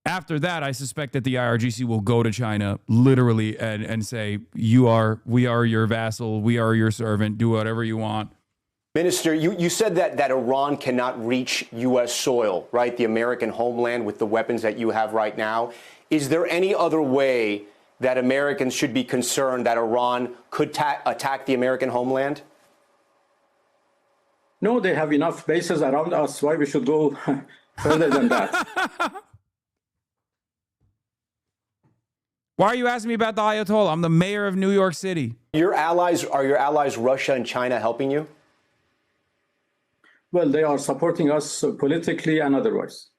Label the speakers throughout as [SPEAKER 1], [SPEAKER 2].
[SPEAKER 1] After that, I suspect that the IRGC will go to China literally and say, we are your vassal, we are your servant, do whatever you want.
[SPEAKER 2] Minister, you said that Iran cannot reach U.S. soil, right? The American homeland with the weapons that you have right now. Is there any other way that Americans should be concerned that Iran could attack the American homeland?
[SPEAKER 3] No, they have enough bases around us. Why we should go further than that?
[SPEAKER 1] Why are you asking me about the Ayatollah? I'm the mayor of New York City.
[SPEAKER 2] Are your allies Russia and China helping you?
[SPEAKER 3] Well, they are supporting us politically and otherwise.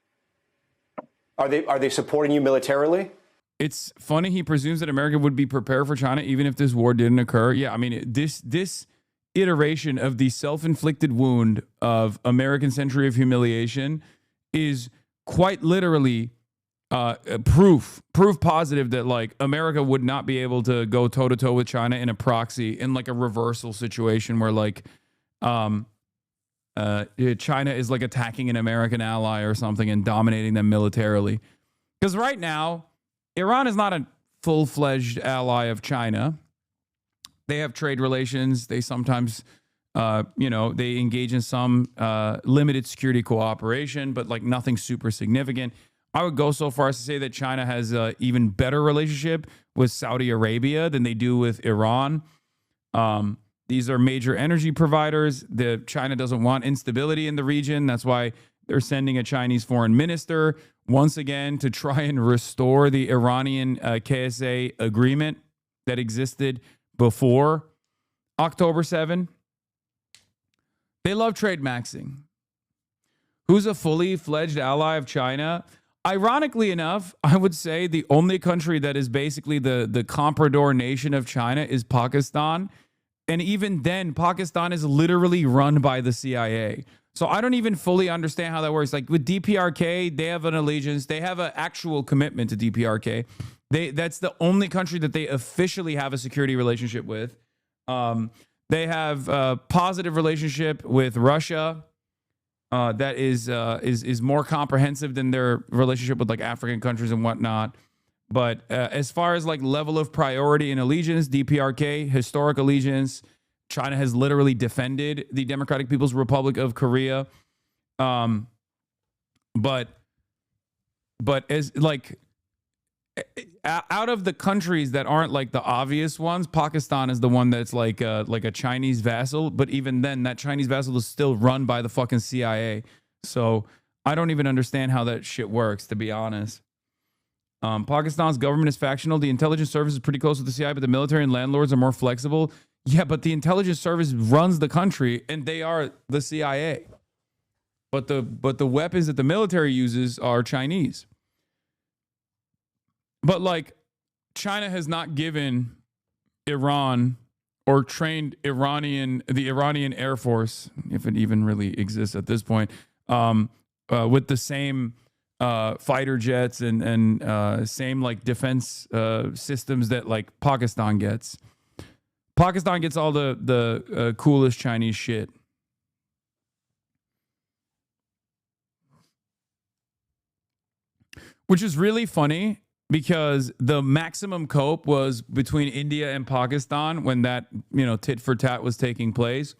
[SPEAKER 2] Are they supporting you militarily?
[SPEAKER 1] It's funny he presumes that America would be prepared for China even if this war didn't occur. Yeah, I mean, this iteration of the self-inflicted wound of American century of humiliation is quite literally proof positive that like America would not be able to go toe to toe with China in a proxy, in like a reversal situation where like China is like attacking an American ally or something and dominating them militarily. Because right now, Iran is not a full-fledged ally of China. They have trade relations. They sometimes, they engage in some limited security cooperation, but like nothing super significant. I would go so far as to say that China has an even better relationship with Saudi Arabia than they do with Iran. These are major energy providers. China doesn't want instability in the region. That's why they're sending a Chinese foreign minister once again to try and restore the Iranian KSA agreement that existed before October 7. They love trade maxing. Who's a fully fledged ally of China? Ironically enough, I would say the only country that is basically the comprador nation of China is Pakistan. And even then, Pakistan is literally run by the CIA. So I don't even fully understand how that works. Like with DPRK, they have an allegiance. They have an actual commitment to DPRK. That's the only country that they officially have a security relationship with. They have a positive relationship with Russia. That is more comprehensive than their relationship with like African countries and whatnot. But as far as like level of priority and allegiance, DPRK, historic allegiance, China has literally defended the Democratic People's Republic of Korea. But as like out of the countries that aren't like the obvious ones, Pakistan is the one that's like a Chinese vassal. But even then, that Chinese vassal is still run by the fucking CIA. So I don't even understand how that shit works, to be honest. Pakistan's government is factional. The intelligence service is pretty close with the CIA, but the military and landlords are more flexible. Yeah, but the intelligence service runs the country, and they are the CIA. But the weapons that the military uses are Chinese. But like, China has not given Iran or trained the Iranian Air Force, if it even really exists at this point, with the same fighter jets and same like defense systems that like Pakistan gets. Pakistan gets all the coolest Chinese shit. Which is really funny because the maximum cope was between India and Pakistan when that, tit for tat was taking place.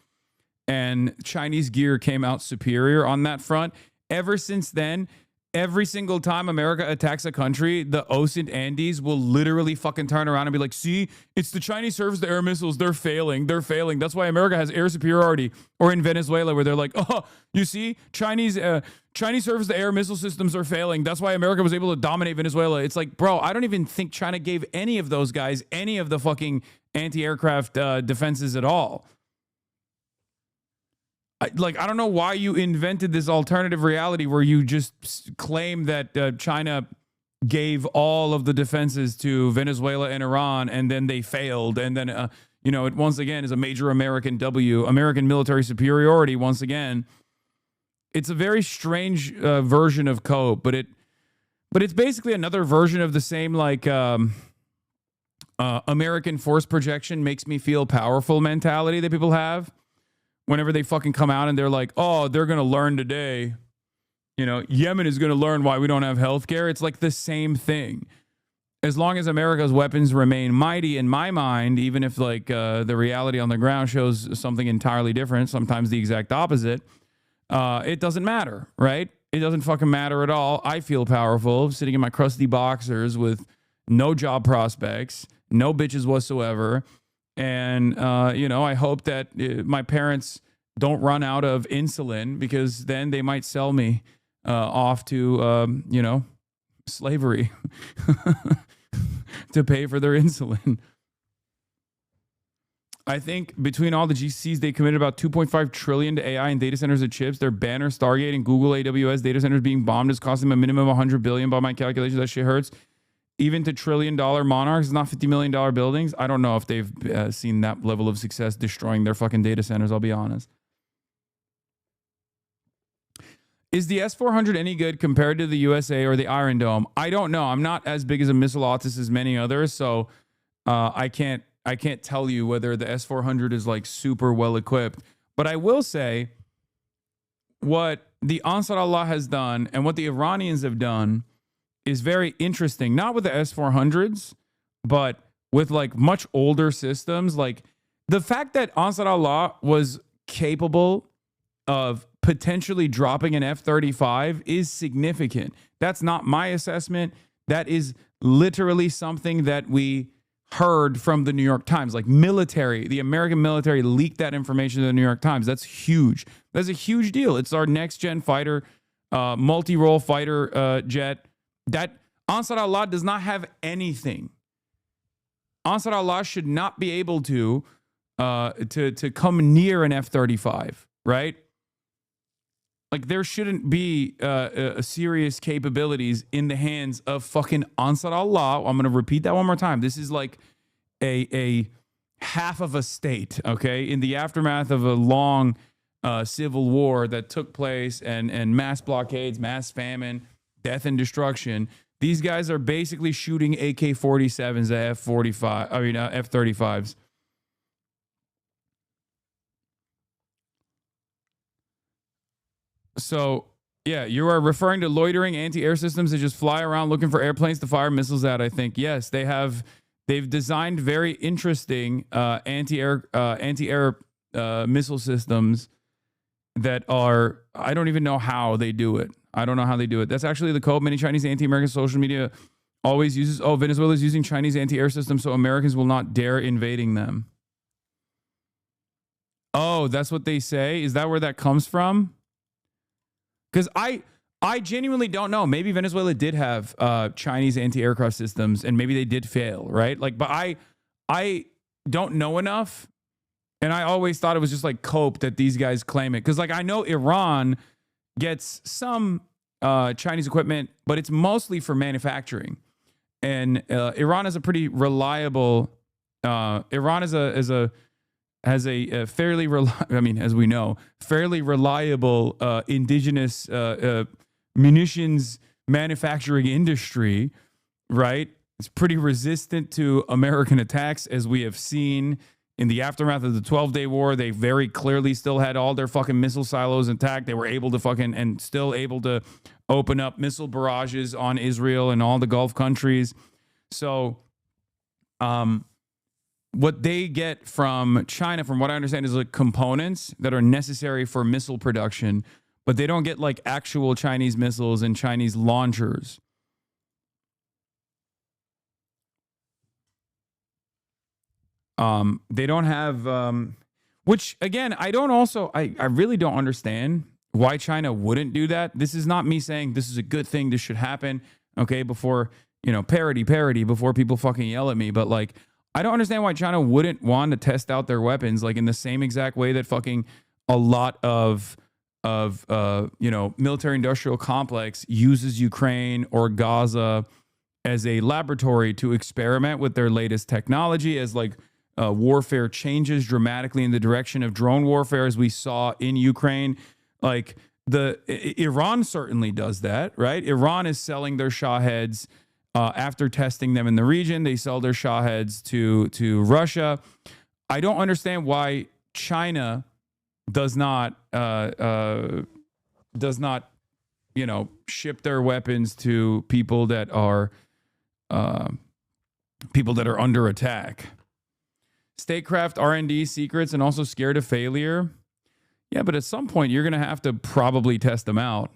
[SPEAKER 1] And Chinese gear came out superior on that front. Ever since then, every single time America attacks a country, the OSINT Andes will literally fucking turn around and be like, see, it's the Chinese surface to air missiles. They're failing. That's why America has air superiority. Or in Venezuela, where they're like, oh, you see, Chinese surface to air missile systems are failing. That's why America was able to dominate Venezuela. It's like, bro, I don't even think China gave any of those guys any of the fucking anti-aircraft defenses at all. I don't know why you invented this alternative reality where you just claim that China gave all of the defenses to Venezuela and Iran, and then they failed. And then, it once again is a major American W, American military superiority once again. It's a very strange version of cope, but it's basically another version of the same like American force projection makes me feel powerful mentality that people have. Whenever they fucking come out and they're like, oh, they're going to learn today. Yemen is going to learn why we don't have healthcare. It's like the same thing. As long as America's weapons remain mighty, in my mind, even if like the reality on the ground shows something entirely different, sometimes the exact opposite, it doesn't matter, right? It doesn't fucking matter at all. I feel powerful sitting in my crusty boxers with no job prospects, no bitches whatsoever. And, I hope that my parents don't run out of insulin, because then they might sell me off to, slavery to pay for their insulin. I think between all the GCs, they committed about $2.5 trillion to AI and data centers and chips. Their banner, Stargate and Google AWS data centers being bombed is costing them a minimum of $100 billion by my calculations. That shit hurts. Even to $1 trillion monarchs, not $50 million buildings. I don't know if they've seen that level of success destroying their fucking data centers, I'll be honest. Is the S-400 any good compared to the USA or the Iron Dome? I don't know. I'm not as big as a missile autist as many others, so I can't tell you whether the S-400 is like super well equipped. But I will say what the Ansar Allah has done and what the Iranians have done is very interesting. Not with the S-400s, but with like much older systems. Like the fact that Ansar Allah was capable of potentially dropping an F-35 is significant. That's not my assessment. That is literally something that we heard from the New York Times. Like the American military leaked that information to the New York Times. That's huge. That's a huge deal. It's our next gen fighter, multi-role fighter jet. That Ansar Allah does not have anything. Ansar Allah should not be able to come near an F-35, right? Like there shouldn't be serious capabilities in the hands of fucking Ansar Allah. I'm going to repeat that one more time. This is like a half of a state, okay? In the aftermath of a long civil war that took place and mass blockades, mass famine, death and destruction. These guys are basically shooting AK-47s at F-35s. So, yeah, you are referring to loitering anti-air systems that just fly around looking for airplanes to fire missiles at, I think. Yes, they've designed very interesting anti-air missile systems that are, I don't even know how they do it. I don't know how they do it. That's actually the code many Chinese anti-American social media always uses. Oh, Venezuela is using Chinese anti-air systems so Americans will not dare invading them. Oh, that's what they say? Is that where that comes from? Because I genuinely don't know. Maybe Venezuela did have Chinese anti-aircraft systems and maybe they did fail, right? Like, but I don't know enough. And I always thought it was just like cope that these guys claim it. Because like I know Iran gets some Chinese equipment, but it's mostly for manufacturing. And Iran is a pretty reliable. Iran has a fairly, as we know, fairly reliable indigenous munitions manufacturing industry, right? It's pretty resistant to American attacks, as we have seen in the aftermath of the 12-Day War. They very clearly still had all their fucking missile silos intact. They were able to and still able to open up missile barrages on Israel and all the Gulf countries. So, what they get from China, from what I understand, is like components that are necessary for missile production, but they don't get like actual Chinese missiles and Chinese launchers. They don't have, which again, I really don't understand why China wouldn't do that. This is not me saying this is a good thing, this should happen, okay, before, parody, before people fucking yell at me, but like, I don't understand why China wouldn't want to test out their weapons, like in the same exact way that fucking a lot of military industrial complex uses Ukraine or Gaza as a laboratory to experiment with their latest technology, as like warfare changes dramatically in the direction of drone warfare, as we saw in Ukraine. Like Iran certainly does that, right? Iran is selling their Shaheds. After testing them in the region, they sell their Shaheds to Russia. I don't understand why China does not ship their weapons to people that are under attack. Statecraft R&D secrets and also scared of failure. Yeah, but at some point you're going to have to probably test them out.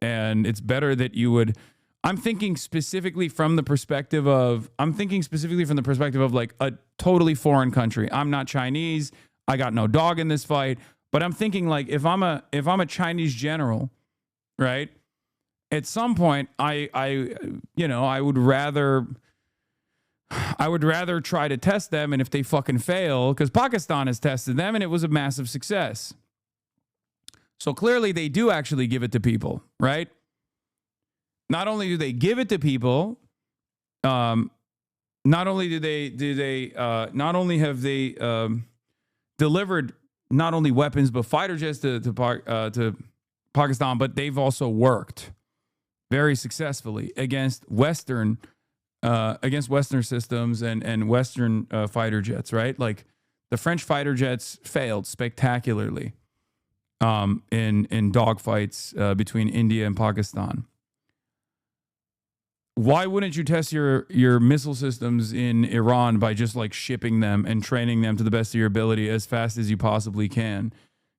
[SPEAKER 1] And it's better that you would. I'm thinking specifically from the perspective of like a totally foreign country. I'm not Chinese. I got no dog in this fight. But I'm thinking like if I'm a Chinese general, right? At some point, I would rather try to test them, and if they fucking fail, because Pakistan has tested them and it was a massive success. So clearly they do actually give it to people, right? Not only do they give it to people, not only have they delivered not only weapons but fighter jets to Pakistan, but they've also worked very successfully against Western systems and Western fighter jets, right? Like the French fighter jets failed spectacularly in dogfights between India and Pakistan. Why wouldn't you test your missile systems in Iran by just like shipping them and training them to the best of your ability as fast as you possibly can?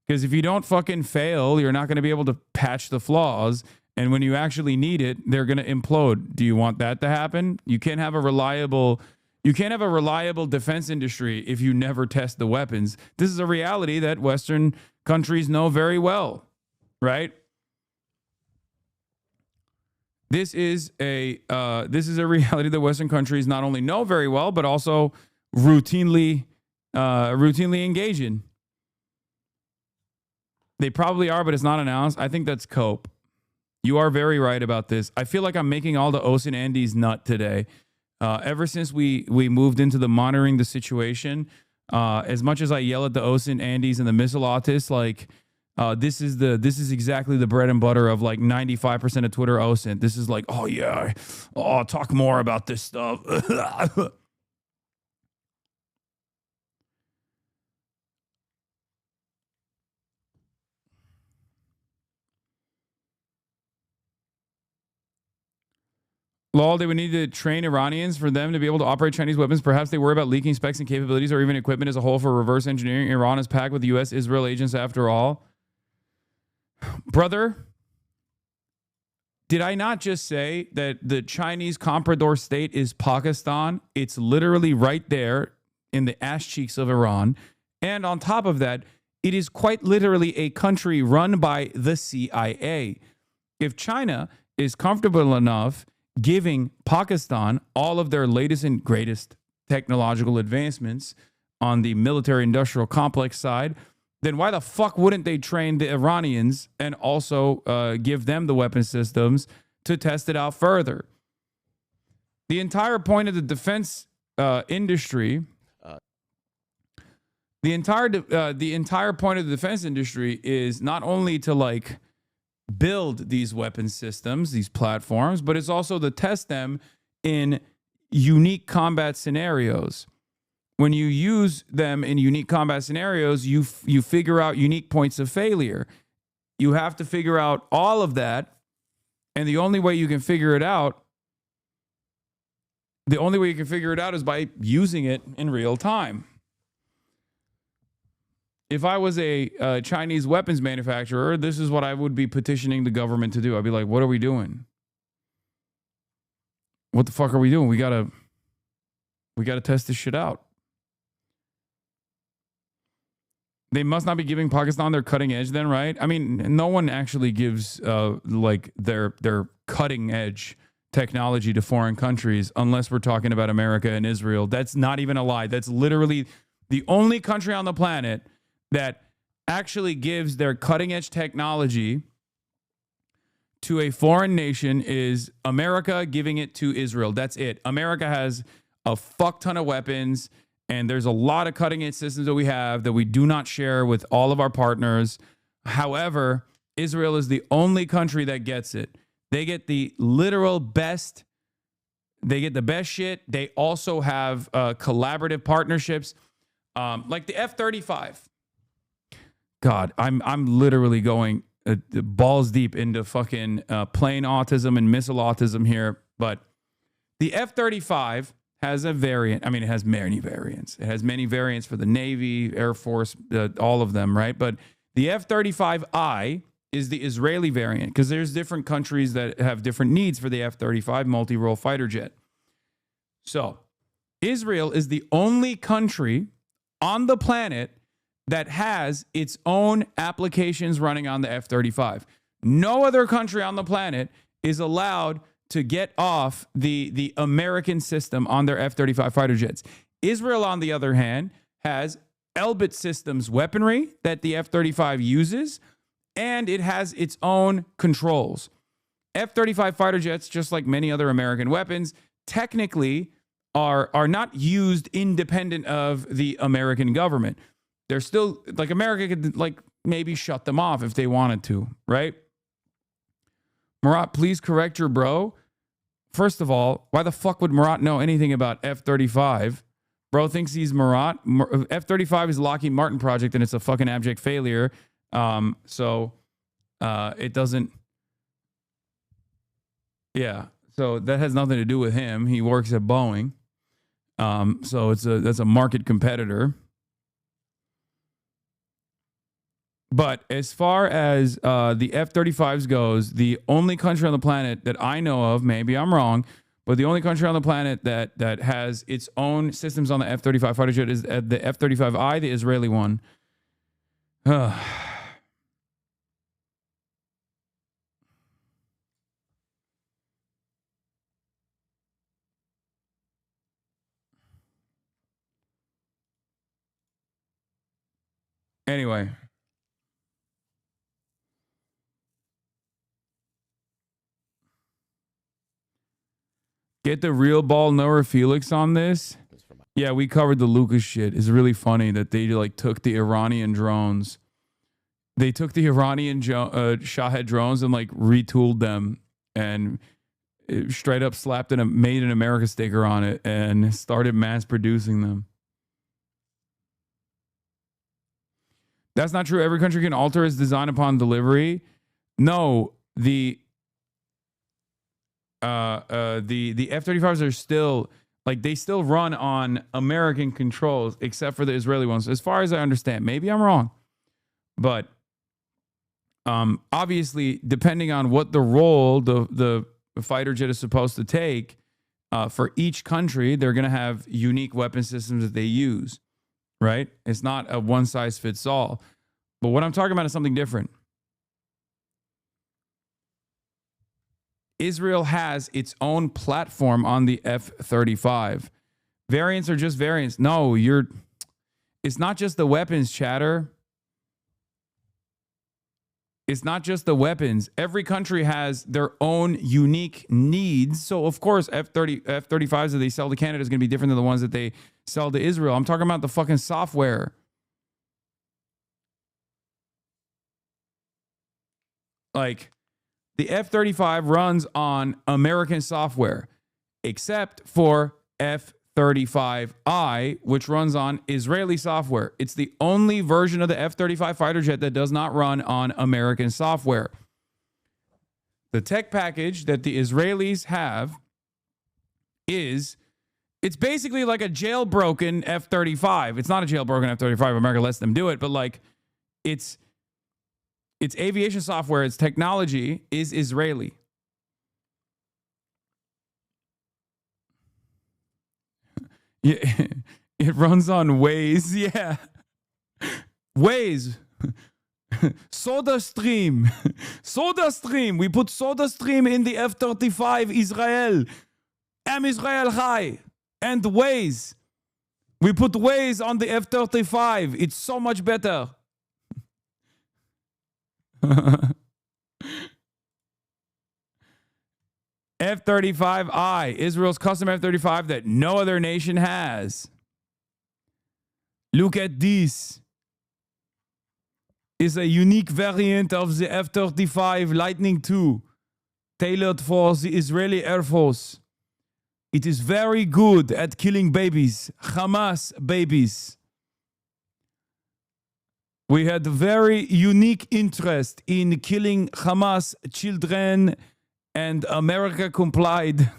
[SPEAKER 1] Because if you don't fucking fail, you're not going to be able to patch the flaws. And when you actually need it, they're going to implode. Do you want that to happen? You can't have a reliable defense industry if you never test the weapons. This is a reality that Western countries know very well, right? This is a reality that Western countries not only know very well, but also routinely engage in. They probably are, but it's not announced. I think that's cope. You are very right about this. I feel like I'm making all the Ocean Andes nut today. Ever since we moved into the monitoring the situation, as much as I yell at the Ocean Andes and the missile autists, like this is exactly the bread and butter of like 95% of Twitter OSINT. This is like, oh yeah, talk more about this stuff. Lol, they would need to train Iranians for them to be able to operate Chinese weapons. Perhaps they worry about leaking specs and capabilities or even equipment as a whole for reverse engineering. Iran is packed with U.S. Israel agents after all. Brother, did I not just say that the Chinese comprador state is Pakistan? It's literally right there in the ass cheeks of Iran. And on top of that, it is quite literally a country run by the CIA. If China is comfortable enough giving Pakistan all of their latest and greatest technological advancements on the military-industrial complex side, then why the fuck wouldn't they train the Iranians and also give them the weapon systems to test it out further? The entire point of the defense industry, the entire point of the defense industry is not only to like build these weapon systems, these platforms, but it's also to test them in unique combat scenarios. When you use them in unique combat scenarios, you figure out unique points of failure. You have to figure out all of that, and the only way you can figure it out is by using it in real time. If I was a Chinese weapons manufacturer, this is what I would be petitioning the government to do. I'd be like, what are we doing? What the fuck are we doing? We gotta test this shit out. They must not be giving Pakistan their cutting edge then, right? I mean, no one actually gives like their cutting edge technology to foreign countries unless we're talking about America and Israel. That's not even a lie. That's literally the only country on the planet that actually gives their cutting edge technology to a foreign nation is America giving it to Israel. That's it. America has a fuck ton of weapons, and there's a lot of cutting edge systems that we have that we do not share with all of our partners. However, Israel is the only country that gets it. They get the literal best. They get the best shit. They also have collaborative partnerships, like the F-35. God, I'm literally going balls deep into fucking plane autism and missile autism here, but the F-35 has a variant. I mean, it has many variants. It has many variants for the Navy, Air Force, all of them, right? But the F-35I is the Israeli variant because there's different countries that have different needs for the F-35 multi-role fighter jet. So Israel is the only country on the planet that has its own applications running on the F-35. No other country on the planet is allowed to get off the American system on their F-35 fighter jets. Israel, on the other hand, has Elbit Systems weaponry that the F-35 uses, and it has its own controls. F-35 fighter jets, just like many other American weapons, technically are not used independent of the American government. They're still, like, America could, like, maybe shut them off if they wanted to, right? Murat, please correct your bro. First of all, why the fuck would Murat know anything about F-35? Bro thinks he's Murat. F-35 is Lockheed Martin project, and it's a fucking abject failure. So it doesn't... Yeah, so that has nothing to do with him. He works at Boeing. So that's a market competitor. But as far as the F-35s goes, the only country on the planet that I know of, maybe I'm wrong, but the only country on the planet that has its own systems on the F-35 fighter jet is the F-35I, the Israeli one. Anyway. Get the real ball Noah Felix on this. Yeah, we covered the Lucas shit. It's really funny that they like took the Iranian drones. They took the Iranian Shahed drones and like retooled them and straight up slapped and made an America sticker on it and started mass producing them. That's not true. Every country can alter its design upon delivery. No, the F-35s are still, like, they still run on American controls except for the Israeli ones, as far as I understand. Maybe I'm wrong, but obviously, depending on what the role the fighter jet is supposed to take, for each country, they're going to have unique weapon systems that they use, right? It's not a one size fits all. But what I'm talking about is something different. Israel has its own platform on the F-35. Variants are just variants. No, it's not just the weapons, chatter. It's not just the weapons. Every country has their own unique needs. So, of course, F-35s that they sell to Canada is going to be different than the ones that they sell to Israel. I'm talking about the fucking software. Like, the F-35 runs on American software, except for F-35I, which runs on Israeli software. It's the only version of the F-35 fighter jet that does not run on American software. The tech package that the Israelis have it's basically like a jailbroken F-35. It's not a jailbroken F-35. America lets them do it, but like it's aviation software, its technology is Israeli. Yeah, it runs on Waze. Yeah. Waze. SodaStream. SodaStream. We put SodaStream in the F-35 Israel. Israel High. And Waze. We put Waze on the F-35. It's so much better. F-35I, Israel's custom F-35 that no other nation has. Look at this. It's a unique variant of the F-35 Lightning II, tailored for the Israeli Air Force. It is very good at killing babies, Hamas babies. We had very unique interest in killing Hamas children, and America complied.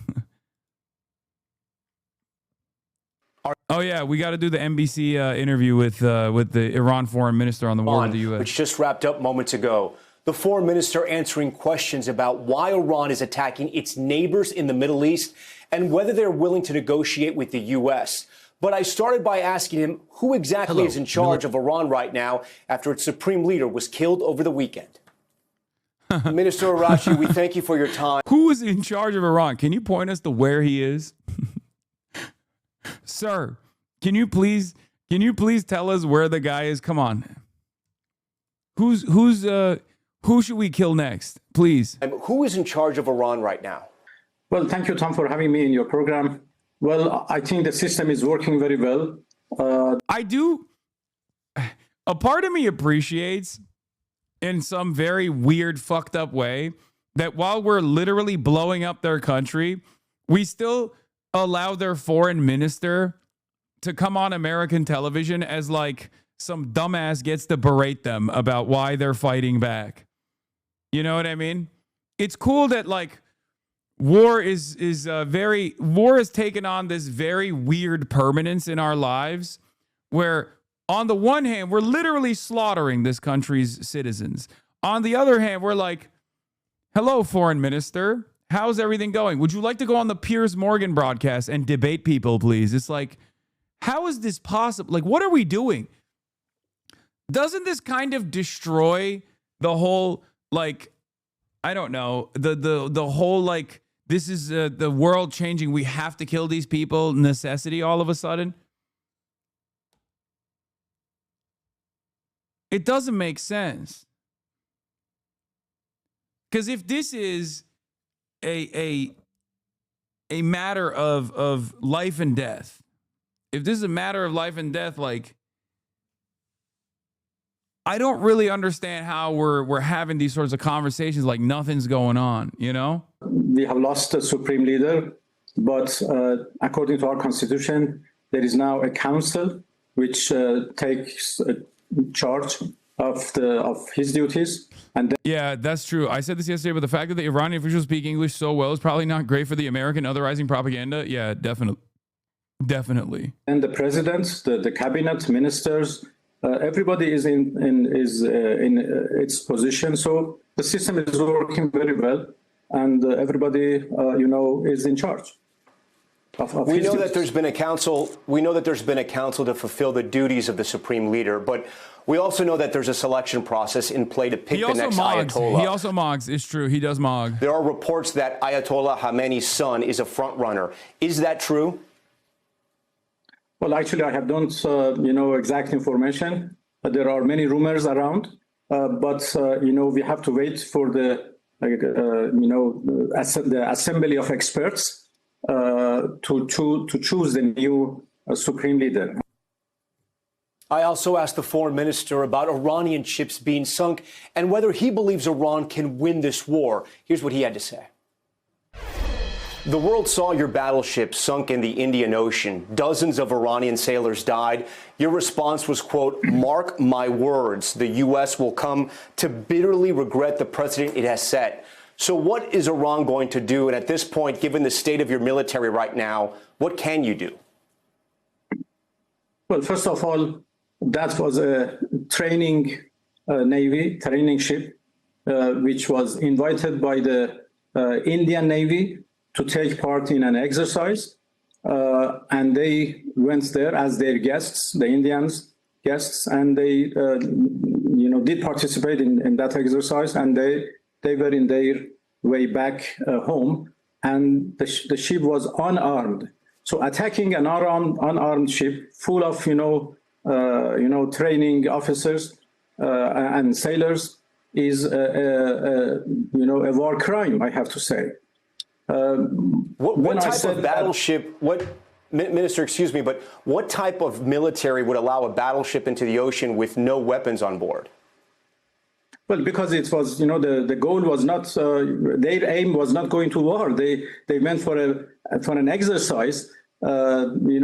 [SPEAKER 1] Oh yeah, we got to do the NBC interview with the Iran foreign minister on the war with the U.S.,
[SPEAKER 2] which just wrapped up moments ago. The foreign minister answering questions about why Iran is attacking its neighbors in the Middle East and whether they're willing to negotiate with the U.S. But I started by asking him who exactly is in charge of Iran right now after its supreme leader was killed over the weekend. Minister Arashi, we thank you for your time.
[SPEAKER 1] Who is in charge of Iran? Can you point us to where he is? Sir, can you please tell us where the guy is? Come on. Who should we kill next? Please.
[SPEAKER 2] And who is in charge of Iran right now?
[SPEAKER 3] Well, thank you, Tom, for having me in your program. Well, I think the system is working very well.
[SPEAKER 1] I do. A part of me appreciates in some very weird, fucked up way that while we're literally blowing up their country, we still allow their foreign minister to come on American television as like some dumbass gets to berate them about why they're fighting back. You know what I mean? It's cool that like war has taken on this very weird permanence in our lives where on the one hand, we're literally slaughtering this country's citizens. On the other hand, we're like, hello, foreign minister. How's everything going? Would you like to go on the Piers Morgan broadcast and debate people, please? It's like, how is this possible? Like, what are we doing? Doesn't this kind of destroy the whole, like, I don't know, the whole, like, this is the world changing, we have to kill these people necessity all of a sudden? It doesn't make sense. Because if this is a matter of life and death, if this is a matter of life and death, like, I don't really understand how we're having these sorts of conversations like nothing's going on, you know?
[SPEAKER 3] We have lost a supreme leader, but according to our constitution, there is now a council which takes charge of his duties. And
[SPEAKER 1] yeah, that's true. I said this yesterday, but the fact that the Iranian officials speak English so well is probably not great for the American otherizing propaganda. Yeah, definitely.
[SPEAKER 3] And the president, the cabinet, ministers, everybody is in its position. So the system is working very well, and everybody, is in charge.
[SPEAKER 2] We know that there's been a council. We know that there's been a council to fulfill the duties of the supreme leader, but we also know that there's a selection process in play to pick the next Ayatollah.
[SPEAKER 1] He also mogs. It's true. He does mog.
[SPEAKER 2] There are reports that Ayatollah Khamenei's son is a front runner. Is that true?
[SPEAKER 3] Well, actually, I have don't exact information. There are many rumors around, but we have to wait for the assembly of experts to choose the new supreme leader.
[SPEAKER 2] I also asked the foreign minister about Iranian ships being sunk and whether he believes Iran can win this war. Here's what he had to say. The world saw your battleship sunk in the Indian Ocean. Dozens of Iranian sailors died. Your response was, quote, "Mark my words, the U.S. will come to bitterly regret the precedent it has set." So what is Iran going to do? And at this point, given the state of your military right now, what can you do?
[SPEAKER 3] Well, first of all, that was a training training ship, which was invited by the Indian Navy to take part in an exercise. And they went there as their guests, the Indians guests, and they, did participate in that exercise, and they were in their way back home, and the ship was unarmed. So attacking an unarmed ship full of, training officers and sailors is, a war crime, I have to say.
[SPEAKER 2] What type of battleship, Minister, excuse me, but what type of military would allow a battleship into the ocean with no weapons on board?
[SPEAKER 3] Well, because it was, the goal was not, their aim was not going to war. They went for an exercise which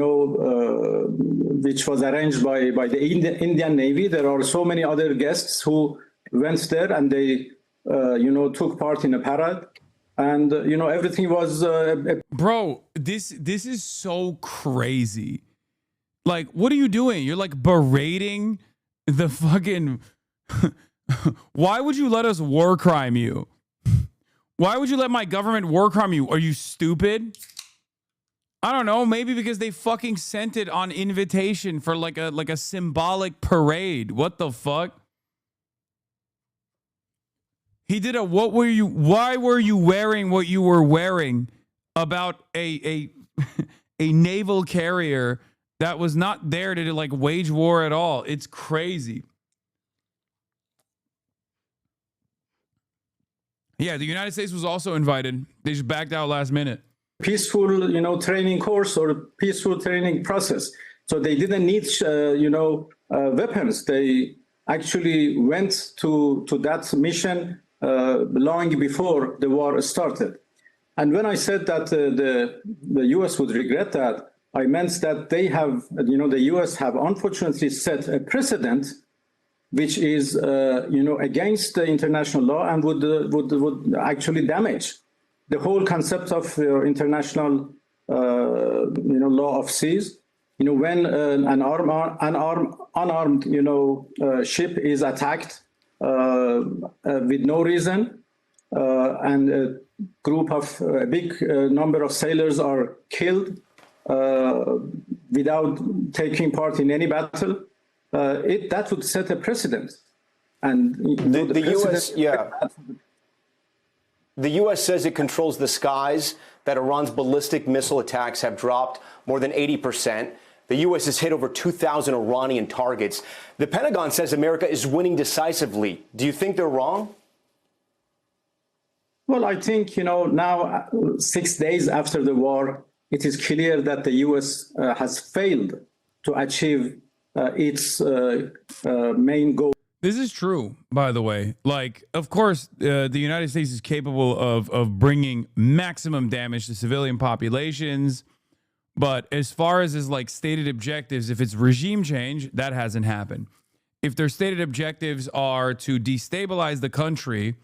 [SPEAKER 3] was arranged by the Indian Navy. There are so many other guests who went there, and they, took part in a parade. And, everything was...
[SPEAKER 1] Bro, this is so crazy. Like, what are you doing? You're like berating the fucking... Why would you let us war crime you? Why would you let my government war crime you? Are you stupid? I don't know. Maybe because they fucking sent it on invitation for like a symbolic parade. What the fuck? He did a why were you wearing what you were wearing about a naval carrier that was not there to like wage war at all? It's crazy. Yeah, the United States was also invited. They just backed out last minute.
[SPEAKER 3] Peaceful, training course or peaceful training process. So they didn't need, weapons. They actually went to that mission long before the war started. And when I said that the U.S. would regret that, I meant that they have, the U.S. have unfortunately set a precedent which is, against the international law and would actually damage the whole concept of international, law of seas. When an unarmed, ship is attacked with no reason, and a big number of sailors are killed without taking part in any battle, that would set a precedent. And
[SPEAKER 2] the U.S. The U.S. says it controls the skies, that Iran's ballistic missile attacks have dropped more than 80%. The U.S. has hit over 2,000 Iranian targets. The Pentagon says America is winning decisively. Do you think they're wrong?
[SPEAKER 3] Well, I think, now 6 days after the war, it is clear that the U.S. Has failed to achieve its main goal.
[SPEAKER 1] This is true, by the way. Like, of course, the United States is capable of bringing maximum damage to civilian populations. But as far as like stated objectives, if it's regime change, that hasn't happened. If their stated objectives are to destabilize the country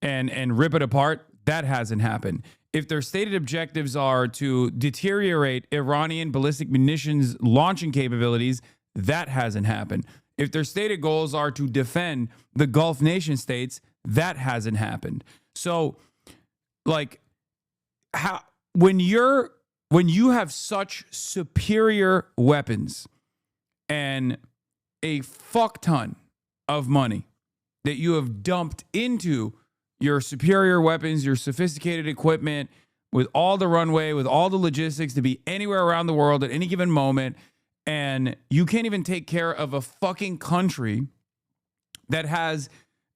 [SPEAKER 1] and rip it apart, that hasn't happened. If their stated objectives are to deteriorate Iranian ballistic munitions launching capabilities, that hasn't happened. If their stated goals are to defend the Gulf nation states, that hasn't happened. So, like, when you have such superior weapons and a fuck ton of money that you have dumped into your superior weapons, your sophisticated equipment, with all the runway, with all the logistics to be anywhere around the world at any given moment, and you can't even take care of a fucking country that has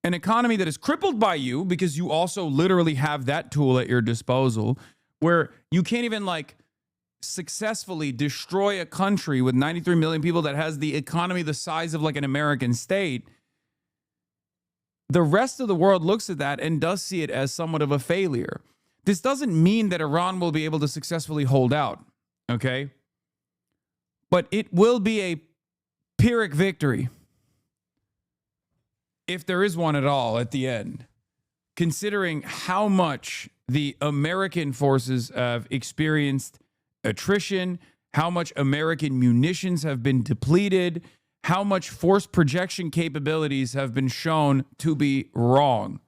[SPEAKER 1] an economy that is crippled by you, because you also literally have that tool at your disposal, where you can't even like successfully destroy a country with 93 million people that has the economy the size of like an American state. The rest of the world looks at that and does see it as somewhat of a failure. This doesn't mean that Iran will be able to successfully hold out, okay? But it will be a Pyrrhic victory, if there is one at all at the end, considering how much the American forces have experienced attrition, how much American munitions have been depleted, how much force projection capabilities have been shown to be wrong.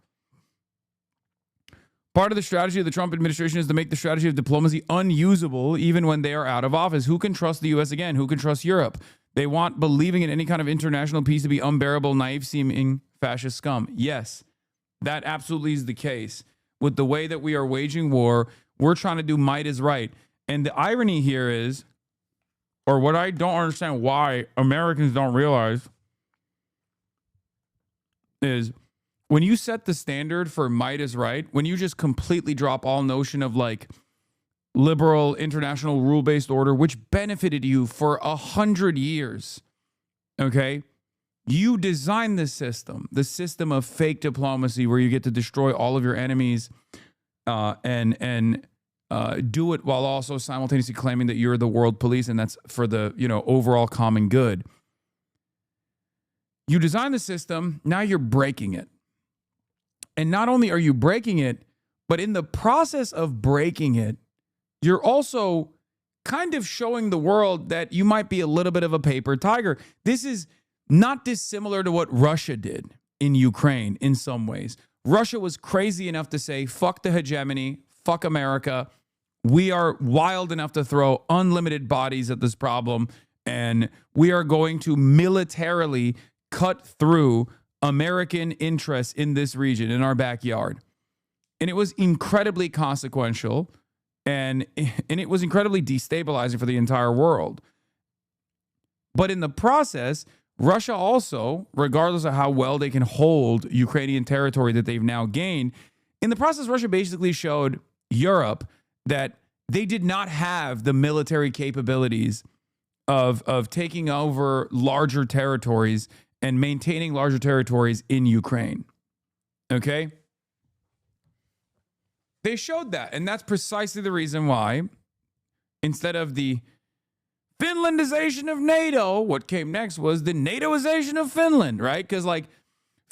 [SPEAKER 1] Part of the strategy of the Trump administration is to make the strategy of diplomacy unusable even when they are out of office. Who can trust the U.S. again? Who can trust Europe? They want believing in any kind of international peace to be unbearable, naive-seeming fascist scum. Yes, that absolutely is the case. With the way that we are waging war, we're trying to do might is right. And the irony here is, or what I don't understand why Americans don't realize, is when you set the standard for might is right, when you just completely drop all notion of like liberal international rule-based order, which benefited you for 100 years, okay? You designed the system of fake diplomacy where you get to destroy all of your enemies and do it while also simultaneously claiming that you're the world police and that's for the, overall common good. You design the system, now you're breaking it. And not only are you breaking it, but in the process of breaking it, you're also kind of showing the world that you might be a little bit of a paper tiger. This is not dissimilar to what Russia did in Ukraine in some ways. Russia was crazy enough to say, fuck the hegemony, fuck America. We are wild enough to throw unlimited bodies at this problem, and we are going to militarily cut through American interests in this region, in our backyard. And it was incredibly consequential, and it was incredibly destabilizing for the entire world. But in the process, Russia also, regardless of how well they can hold Ukrainian territory that they've now gained, in the process, Russia basically showed Europe that they did not have the military capabilities of taking over larger territories and maintaining larger territories in Ukraine. Okay? They showed that, and that's precisely the reason why, instead of the Finlandization of NATO, what came next was the NATOization of Finland, right? Because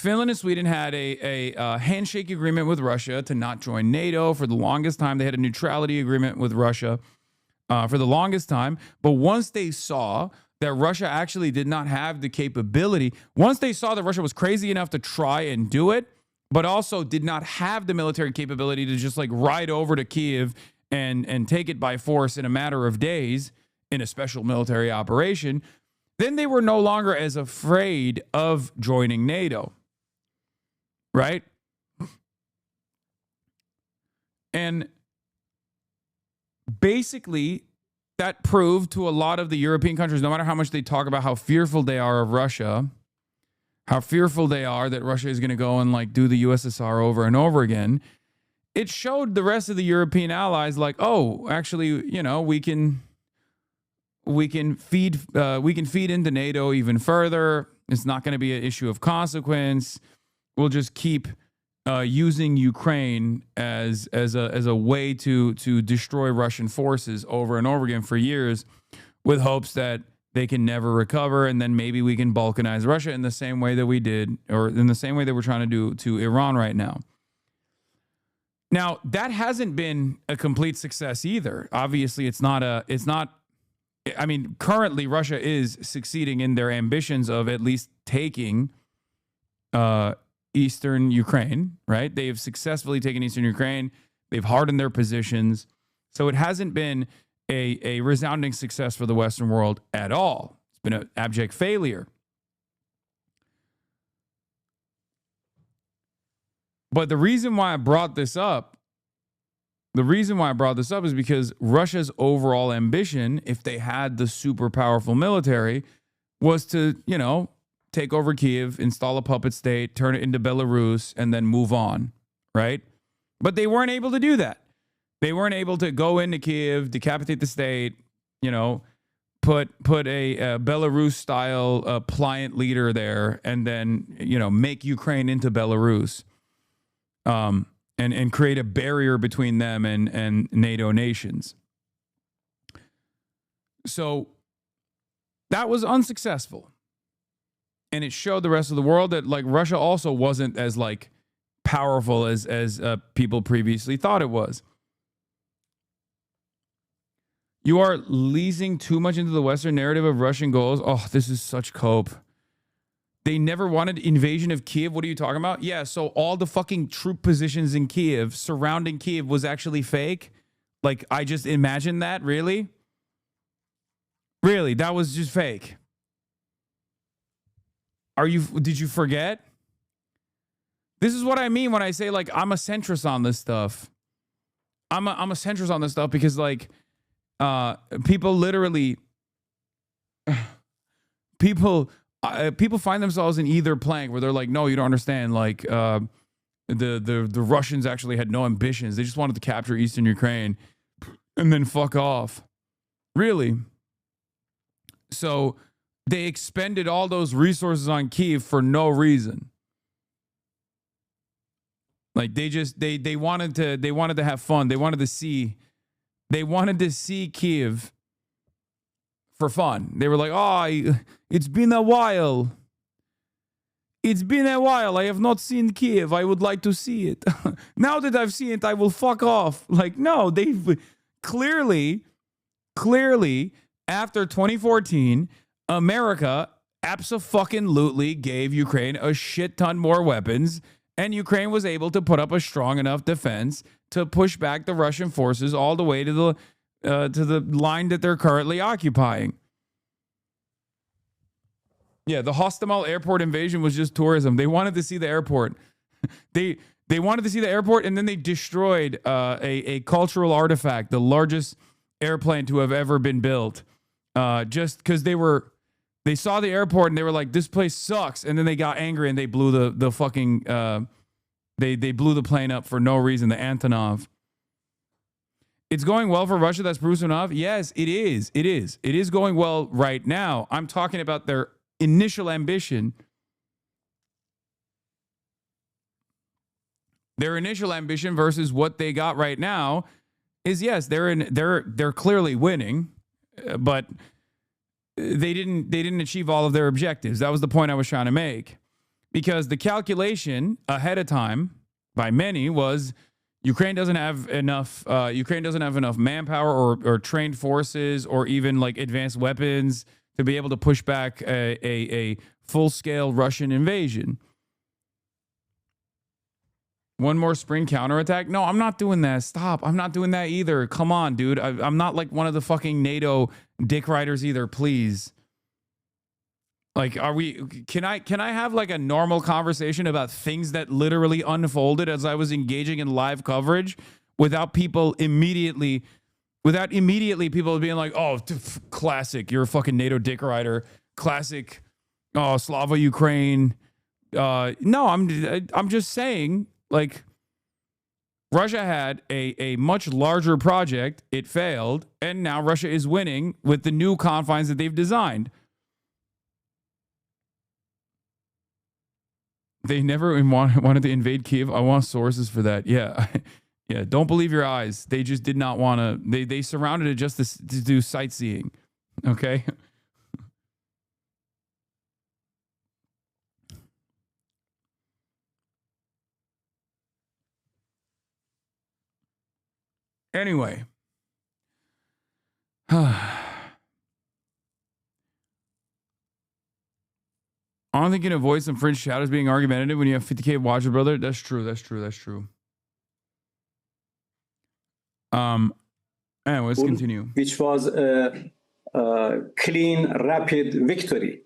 [SPEAKER 1] Finland and Sweden had a handshake agreement with Russia to not join NATO for the longest time. They had a neutrality agreement with Russia for the longest time. But once they saw that Russia actually did not have the capability, once they saw that Russia was crazy enough to try and do it, but also did not have the military capability to just ride over to Kyiv and take it by force in a matter of days in a special military operation, then they were no longer as afraid of joining NATO. Right? And basically, that proved to a lot of the European countries, no matter how much they talk about how fearful they are of Russia, how fearful they are that Russia is going to go and do the USSR over and over again, it showed the rest of the European allies oh, actually, we can feed into NATO even further. It's not going to be an issue of consequence. We'll just keep using Ukraine as a way to destroy Russian forces over and over again for years, with hopes that they can never recover, and then maybe we can balkanize Russia in the same way that we did, or in the same way that we're trying to do to Iran right now. Now, that hasn't been a complete success either. Obviously, it's not. I mean, currently Russia is succeeding in their ambitions of at least taking eastern Ukraine, right? They have successfully taken eastern Ukraine. They've hardened their positions. So it hasn't been a resounding success for the Western world at all. It's been an abject failure. But the reason why I brought this up is because Russia's overall ambition, if they had the super powerful military, was to, take over Kyiv, install a puppet state, turn it into Belarus, and then move on, right? But they weren't able to do that. They weren't able to go into Kyiv, decapitate the state, put a Belarus-style pliant leader there, and then, make Ukraine into Belarus, and create a barrier between them and NATO nations. So that was unsuccessful. And it showed the rest of the world that Russia also wasn't as powerful as people previously thought it was. You are leasing too much into the Western narrative of Russian goals. Oh, this is such cope. They never wanted invasion of Kyiv. What are you talking about? Yeah, so all the fucking troop positions in Kyiv, surrounding Kyiv, was actually fake? I just imagined that? Really? Really? That was just fake? Did you forget? This is what I mean when I say I'm a centrist on this stuff. I'm a centrist on this stuff because people literally people find themselves in either plank where they're no, you don't understand. The Russians actually had no ambitions. They just wanted to capture Eastern Ukraine and then fuck off. Really? So they expended all those resources on Kyiv for no reason. They wanted to have fun. They wanted to see They wanted to see Kiev for fun. They were like, oh, it's been a while. It's been a while. I have not seen Kiev. I would like to see it. Now that I've seen it, I will fuck off. Like, no, they clearly, after 2014, America abso-fucking-lutely gave Ukraine a shit ton more weapons, and Ukraine was able to put up a strong enough defense to push back the Russian forces all the way to the line that they're currently occupying. Yeah, the Hostomel airport invasion was just tourism. They wanted to see the airport. They wanted to see the airport, and then they destroyed a cultural artifact, the largest airplane to have ever been built, just because they saw the airport and they were like, this place sucks, and then they got angry and they blew the fucking they blew the plane up for no reason, the Antonov. It's going well for Russia, that's Brusinov? Yes, it is. It is going well right now. I'm talking about their initial ambition. Their initial ambition versus what they got right now is, yes, they're clearly winning, but they didn't achieve all of their objectives. That was the point I was trying to make, because the calculation ahead of time by many was Ukraine doesn't have enough manpower or trained forces or even like advanced weapons to be able to push back a full-scale Russian invasion. One more spring counterattack? No, I'm not doing that. Stop. I'm not doing that either. Come on, dude. I'm not like one of the fucking NATO dick riders either, please. Like, can I have like a normal conversation about things that literally unfolded as I was engaging in live coverage without immediately people being like, oh, classic, you're a fucking NATO dick rider. Classic, oh, Slava Ukraine. No, I'm just saying, like, Russia had a much larger project. It failed, and now Russia is winning with the new confines that they've designed. They never wanted to invade Kiev. I want sources for that. Yeah. Yeah. Don't believe your eyes. They just did not want to. They surrounded it just to do sightseeing. Okay. Anyway. I don't think you can avoid some fringe shadows being argumentative when you have 50K watchers, brother. That's true. Anyways, continue.
[SPEAKER 3] Which was a clean, rapid victory.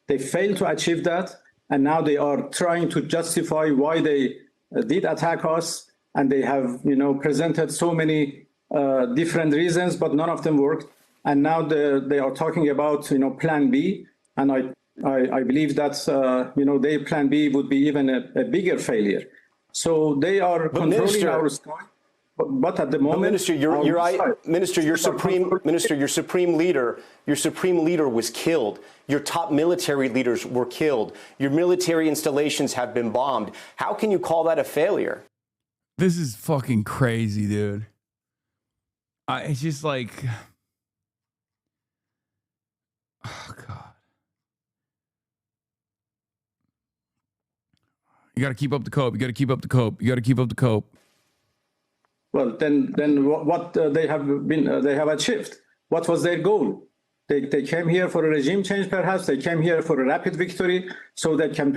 [SPEAKER 3] They failed to achieve that, and now they are trying to justify why they did attack us, and they have, presented so many different reasons, but none of them worked. And now they are talking about, Plan B, and I believe that, their Plan B would be even a bigger failure. So they are controlling our sky. But at the moment,
[SPEAKER 2] Minister, your supreme leader was killed. Your top military leaders were killed. Your military installations have been bombed. How can you call that a failure?
[SPEAKER 1] This is fucking crazy, dude. It's just like, oh God. You got to keep up the cope.
[SPEAKER 3] Well, then what they have achieved? What was their goal? They came here for a regime change, perhaps. They came here for a rapid victory, so they can,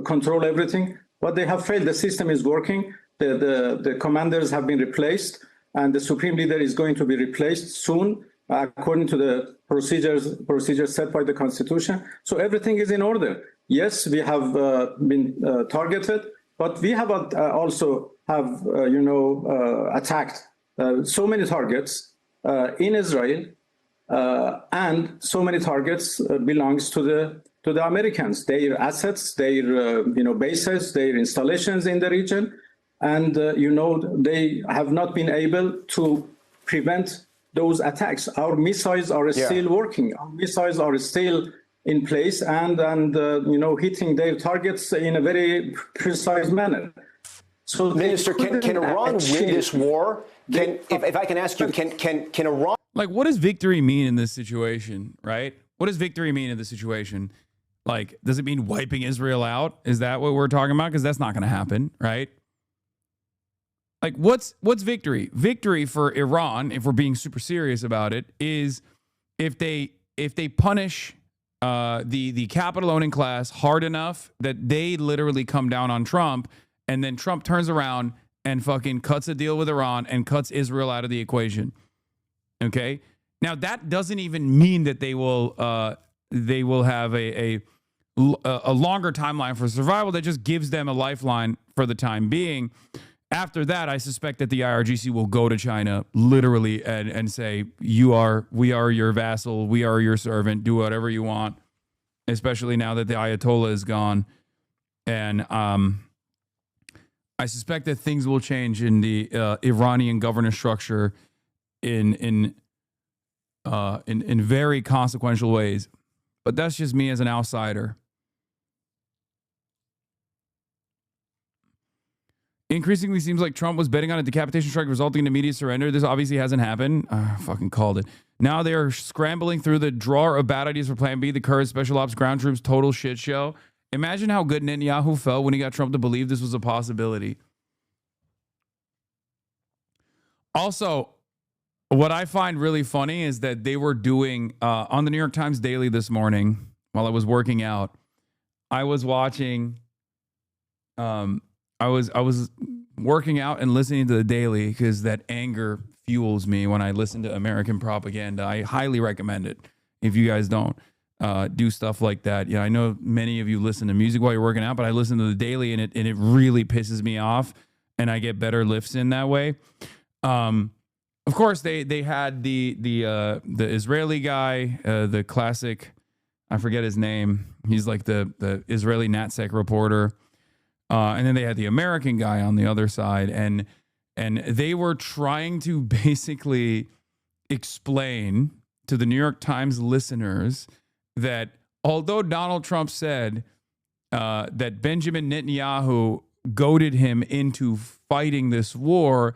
[SPEAKER 3] control everything. But they have failed. The system is working. The commanders have been replaced, and the supreme leader is going to be replaced soon, according to the procedures set by the Constitution. So everything is in order. Yes, we have been targeted, but we have also attacked so many targets in Israel, and so many targets belongs to the Americans, their assets, their bases, their installations in the region, and they have not been able to prevent those attacks. Our missiles are still working. Our missiles are still in place and hitting their targets in a very precise manner. So
[SPEAKER 2] Minister, can Iran win this war? If I can ask you, can Iran?
[SPEAKER 1] Like, what does victory mean in this situation, right? What does victory mean in this situation? Like, does it mean wiping Israel out? Is that what we're talking about? Because that's not going to happen, right? Like, what's victory? Victory for Iran, if we're being super serious about it, is if they punish the capital owning class hard enough that they literally come down on Trump, and then Trump turns around and fucking cuts a deal with Iran and cuts Israel out of the equation. Okay. Now that doesn't even mean that they will have a longer timeline for survival. That just gives them a lifeline for the time being. After that, I suspect that the IRGC will go to China literally and say, we are your vassal. We are your servant. Do whatever you want, especially now that the Ayatollah is gone. And I suspect that things will change in the Iranian governance structure in very consequential ways. But that's just me as an outsider. Increasingly seems like Trump was betting on a decapitation strike resulting in immediate surrender. This obviously hasn't happened. Fucking called it. Now they are scrambling through the drawer of bad ideas for Plan B, the Kurds, special ops, ground troops, total shit show. Imagine how good Netanyahu felt when he got Trump to believe this was a possibility. Also, what I find really funny is that they were doing on the New York Times Daily this morning while I was working out. I was watching. I was working out and listening to the Daily because that anger fuels me when I listen to American propaganda. I highly recommend it if you guys don't do stuff like that. Yeah, I know many of you listen to music while you're working out, but I listen to the Daily and it really pisses me off, and I get better lifts in that way. Of course, they had the Israeli guy, the classic, I forget his name. He's like the Israeli NatSec reporter. And then they had the American guy on the other side, and they were trying to basically explain to the New York Times listeners that although Donald Trump said that Benjamin Netanyahu goaded him into fighting this war,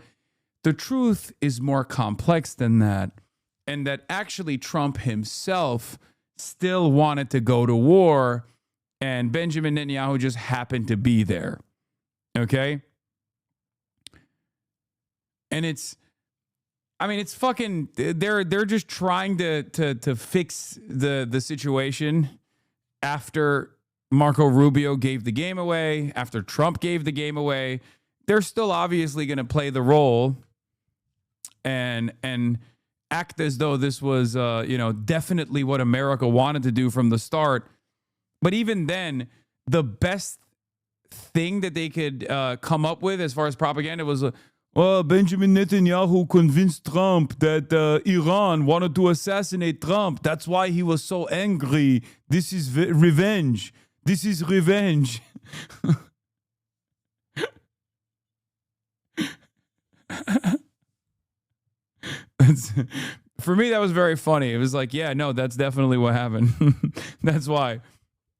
[SPEAKER 1] the truth is more complex than that, and that actually Trump himself still wanted to go to war, and Benjamin Netanyahu just happened to be there. Okay? And it's fucking, they're just trying to fix the situation after Marco Rubio gave the game away, after Trump gave the game away. They're still obviously going to play the role and act as though this was definitely what America wanted to do from the start. But even then, the best thing that they could come up with as far as propaganda was, Benjamin Netanyahu convinced Trump that Iran wanted to assassinate Trump. That's why he was so angry. This is revenge. This is revenge. For me, that was very funny. It was like, yeah, no, that's definitely what happened. That's why.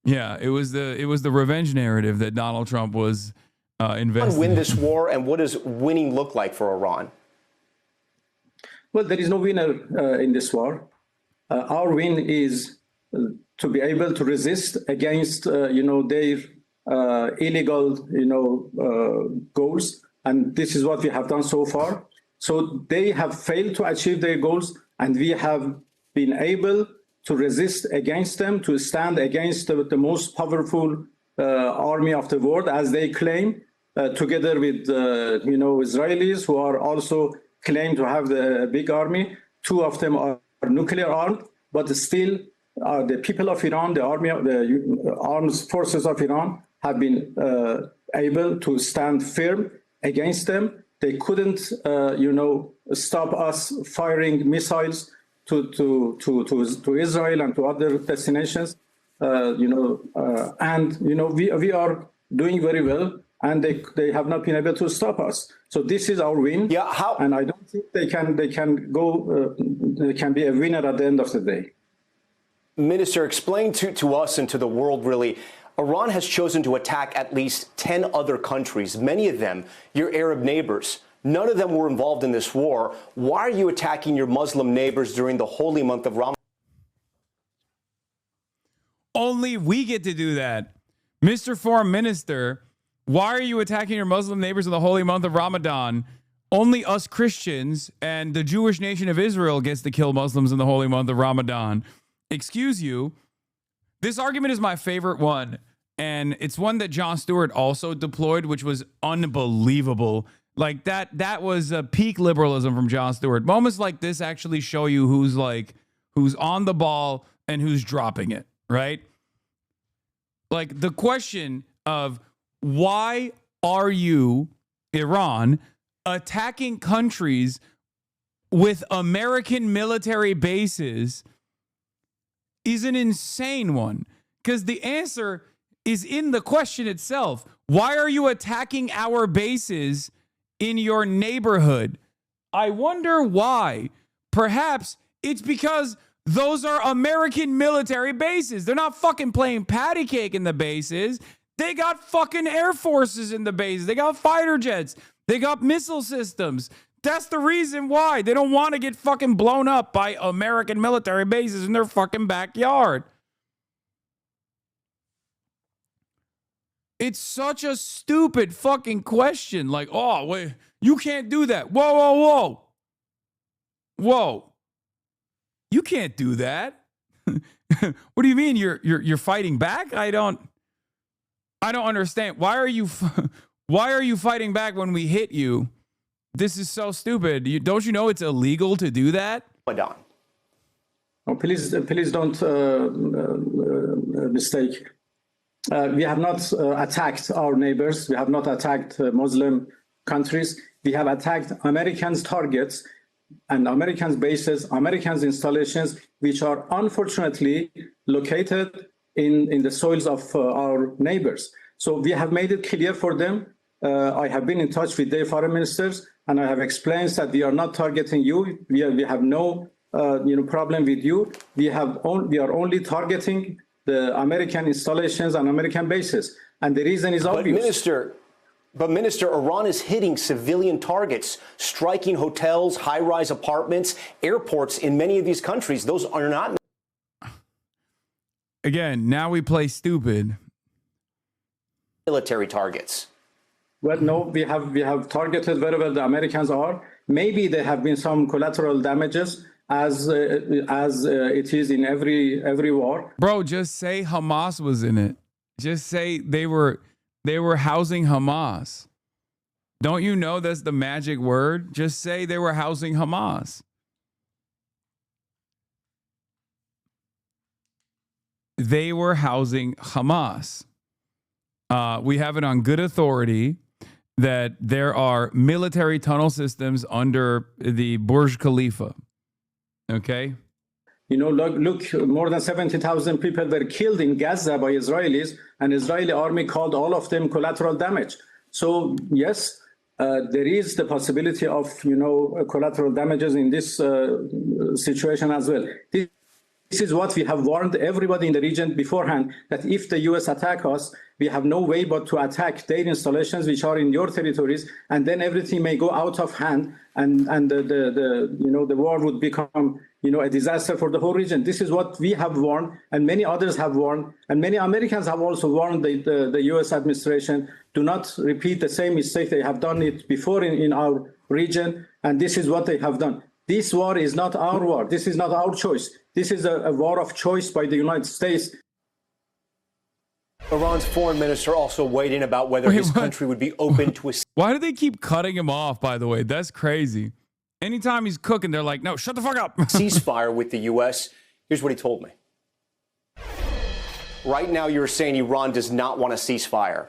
[SPEAKER 1] Yeah, it was the revenge narrative that Donald Trump was investing.
[SPEAKER 2] Win this war, and what does winning look like for Iran?
[SPEAKER 3] Well, there is no winner in this war. Our win is to be able to resist against their illegal goals, and this is what we have done so far. So they have failed to achieve their goals, and we have been able to resist against them, to stand against the most powerful army of the world, as they claim, together with Israelis, who are also claim to have the big army. Two of them are nuclear armed, but still the people of Iran, the armed forces of Iran, have been able to stand firm against them. They couldn't, stop us firing missiles to Israel and to other destinations, we are doing very well, and they have not been able to stop us. So this is our win.
[SPEAKER 2] Yeah,
[SPEAKER 3] and I don't think they can be a winner at the end of the day.
[SPEAKER 2] Minister, explain to us and to the world really Iran has chosen to attack at least 10 other countries, many of them your Arab neighbors. None of them were involved in this war. Why are you attacking your Muslim neighbors during the holy month of Ramadan?
[SPEAKER 1] Only we get to do that. Mr. Foreign Minister, why are you attacking your Muslim neighbors in the holy month of Ramadan? Only us Christians and the Jewish nation of Israel gets to kill Muslims in the holy month of Ramadan. Excuse you. This argument is my favorite one. And it's one that Jon Stewart also deployed, which was unbelievable. Like that was a peak liberalism from Jon Stewart. Moments like this actually show you who's on the ball and who's dropping it, right? Like the question of why are you, Iran, attacking countries with American military bases is an insane one. Because the answer is in the question itself. Why are you attacking our bases in your neighborhood? I wonder why. Perhaps it's because those are American military bases. They're not fucking playing patty cake in the bases. They got fucking air forces in the bases. They got fighter jets. They got missile systems. That's the reason why. They don't want to get fucking blown up by American military bases in their fucking backyard. It's such a stupid fucking question. Like, oh, wait, you can't do that. Whoa, whoa, whoa. Whoa. You can't do that. What do you mean you're fighting back? I don't understand. Why are you fighting back when we hit you? This is so stupid. Don't you know it's illegal to do that?
[SPEAKER 2] Ramadan.
[SPEAKER 3] Oh, please don't mistake. We have not attacked our neighbors. We have not attacked Muslim countries. We have attacked Americans' targets and Americans' bases, Americans' installations, which are unfortunately located in the soils of our neighbors. So we have made it clear for them. I have been in touch with their foreign ministers, and I have explained that we are not targeting you. We have no problem with you. We are only targeting the American installations and American bases. And the reason is obvious.
[SPEAKER 2] But Minister, Iran is hitting civilian targets, striking hotels, high-rise apartments, airports in many of these countries. Those are not.
[SPEAKER 1] Again, now we play stupid.
[SPEAKER 2] Military targets.
[SPEAKER 3] Well, no, we have targeted wherever the Americans are. Maybe there have been some collateral damages, as it is in every war.
[SPEAKER 1] Bro, just say Hamas was in it. Just say they were housing Hamas. Don't you know that's the magic word? Just say they were housing Hamas. They were housing Hamas. We have it on good authority that there are military tunnel systems under the Burj Khalifa. Okay?
[SPEAKER 3] Look, more than 70,000 people were killed in Gaza by Israelis, and Israeli army called all of them collateral damage. So, yes, there is the possibility of, collateral damages in this situation as well. This is what we have warned everybody in the region beforehand, that if the U.S. attack us, we have no way but to attack their installations, which are in your territories, and then everything may go out of hand, and the war would become, a disaster for the whole region. This is what we have warned, and many others have warned, and many Americans have also warned the U.S. administration, do not repeat the same mistake. They have done it before in our region, and this is what they have done. This war is not our war. This is not our choice. This is a war of choice by the United States.
[SPEAKER 2] Iran's foreign minister also weighed in about whether his country would be open to a
[SPEAKER 1] Why do they keep cutting him off, by the way? That's crazy. Anytime he's cooking, they're like, no, shut the fuck up.
[SPEAKER 2] ceasefire with the U.S. Here's what he told me. Right now, you're saying Iran does not want a ceasefire.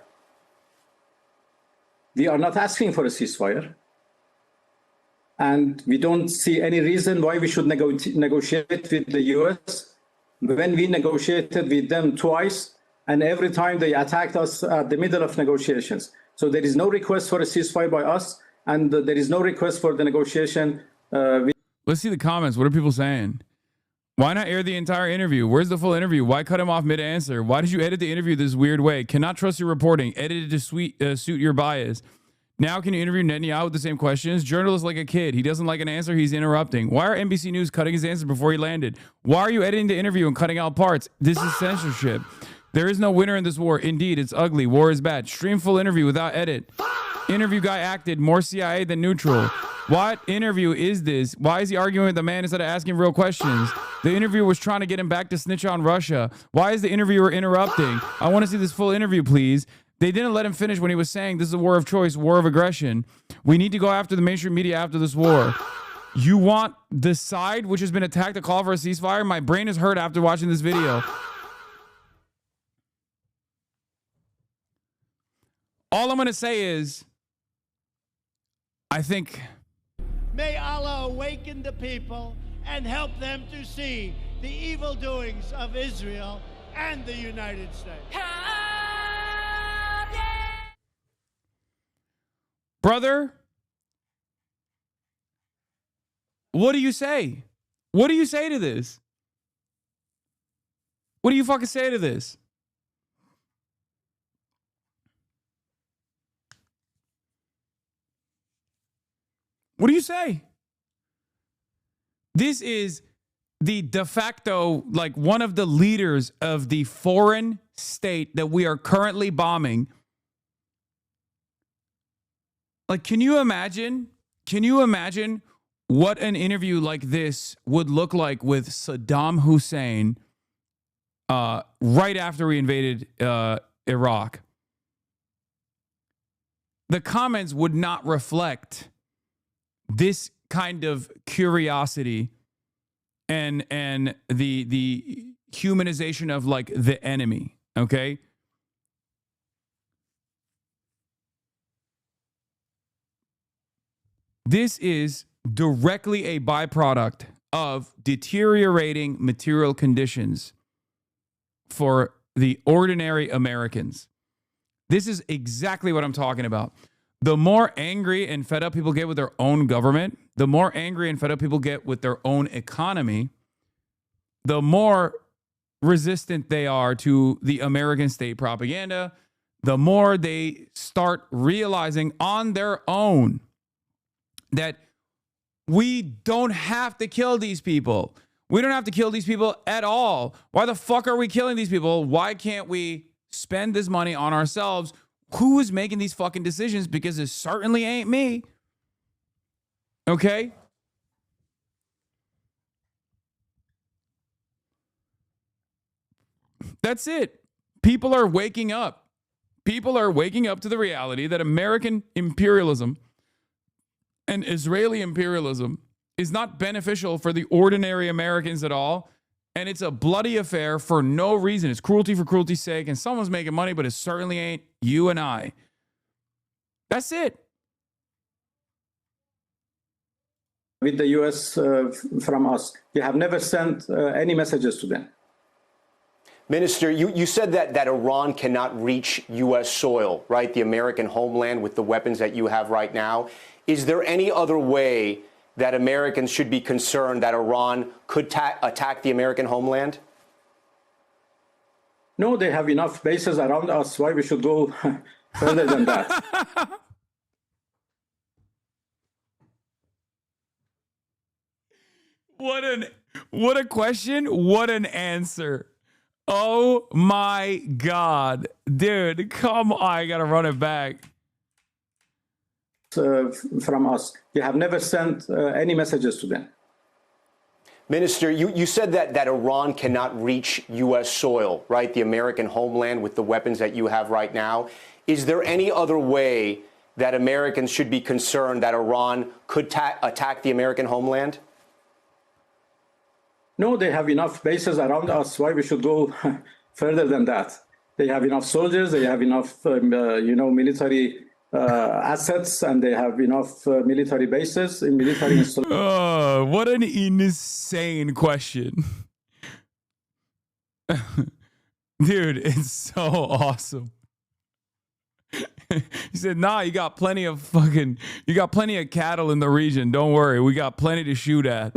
[SPEAKER 3] We are not asking for a ceasefire. And we don't see any reason why we should negotiate with the U.S. When we negotiated with them twice, and every time they attacked us at the middle of negotiations. So there is no request for a ceasefire by us, and there is no request for the negotiation.
[SPEAKER 1] Let's see the comments. What are people saying? Why not air the entire interview? Where's the full interview? Why cut him off mid-answer? Why did you edit the interview this weird way? Cannot trust your reporting. Edited to suit your bias. Now can you interview Netanyahu with the same questions? Journalist like a kid. He doesn't like an answer. He's interrupting. Why are NBC News cutting his answer before he landed? Why are you editing the interview and cutting out parts? This is censorship. There is no winner in this war. Indeed, it's ugly. War is bad. Stream full interview without edit. Interview guy acted more CIA than neutral. What interview is this? Why is he arguing with the man instead of asking real questions? The interviewer was trying to get him back to snitch on Russia. Why is the interviewer interrupting? I want to see this full interview, please. They didn't let him finish when he was saying this is a war of choice, war of aggression. We need to go after the mainstream media after this war. You want the side which has been attacked to call for a ceasefire? My brain is hurt after watching this video. All I'm going to say is, I think...
[SPEAKER 4] May Allah awaken the people and help them to see the evil doings of Israel and the United States.
[SPEAKER 1] Brother, what do you say? What do you say to this? What do you fucking say to this? What do you say? This is the de facto, like one of the leaders of the foreign state that we are currently bombing. Like, can you imagine? Can you imagine what an interview like this would look like with Saddam Hussein right after we invaded Iraq? The comments would not reflect this kind of curiosity and the humanization of like the enemy, okay? This is directly a byproduct of deteriorating material conditions for the ordinary Americans. This is exactly what I'm talking about. The more angry and fed up people get with their own government, the more angry and fed up people get with their own economy, the more resistant they are to the American state propaganda, the more they start realizing on their own that we don't have to kill these people. We don't have to kill these people at all. Why the fuck are we killing these people? Why can't we spend this money on ourselves? Who is making these fucking decisions? Because it certainly ain't me. Okay? That's it. People are waking up. People are waking up to the reality that American imperialism and Israeli imperialism is not beneficial for the ordinary Americans at all. And it's a bloody affair for no reason. It's cruelty for cruelty's sake. And someone's making money, but it certainly ain't you and I. That's it.
[SPEAKER 3] With the U.S. From us, you have never sent any messages to them.
[SPEAKER 2] Minister, you said that Iran cannot reach U.S. soil, right? The American homeland with the weapons that you have right now. Is there any other way that Americans should be concerned that Iran could attack the American homeland?
[SPEAKER 3] No, they have enough bases around us. Why we should go further than that?
[SPEAKER 1] What a question. What an answer. Oh my God. Dude, come on. I got to run it back.
[SPEAKER 3] From us, you have never sent any messages to them.
[SPEAKER 2] Minister, you said that Iran cannot reach U.S. soil, right? The American homeland with the weapons that you have right now. Is there any other way that Americans should be concerned that Iran could attack the American homeland?
[SPEAKER 3] No, they have enough bases around us. Why we should go further than that? They have enough soldiers. They have enough, military assets, and they have enough military bases in military installations.
[SPEAKER 1] Oh, what an insane question. Dude, it's so awesome. He said, nah, you got plenty of cattle in the region. Don't worry. We got plenty to shoot at.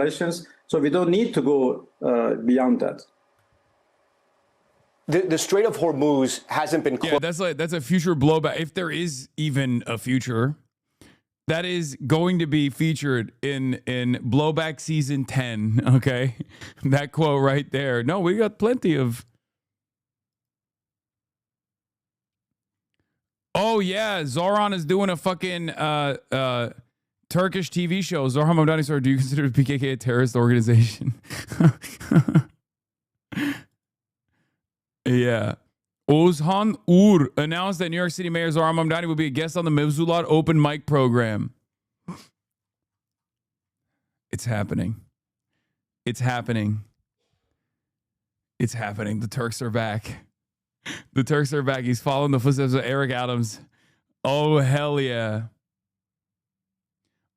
[SPEAKER 3] So we don't need to go beyond that.
[SPEAKER 2] The Strait of Hormuz hasn't been closed.
[SPEAKER 1] Yeah, that's a future blowback. If there is even a future, that is going to be featured in blowback season 10. Okay, that quote right there. No, we got plenty of. Oh yeah, Zohran is doing a fucking Turkish TV show. Zohran Mamdani, sir, do you consider the PKK a terrorist organization? Yeah. Ozhan Uğur announced that New York City Mayor Zohran Mamdani will be a guest on the Mevzulat open mic program. It's happening. It's happening. It's happening. The Turks are back. The Turks are back. He's following the footsteps of Eric Adams. Oh, hell yeah.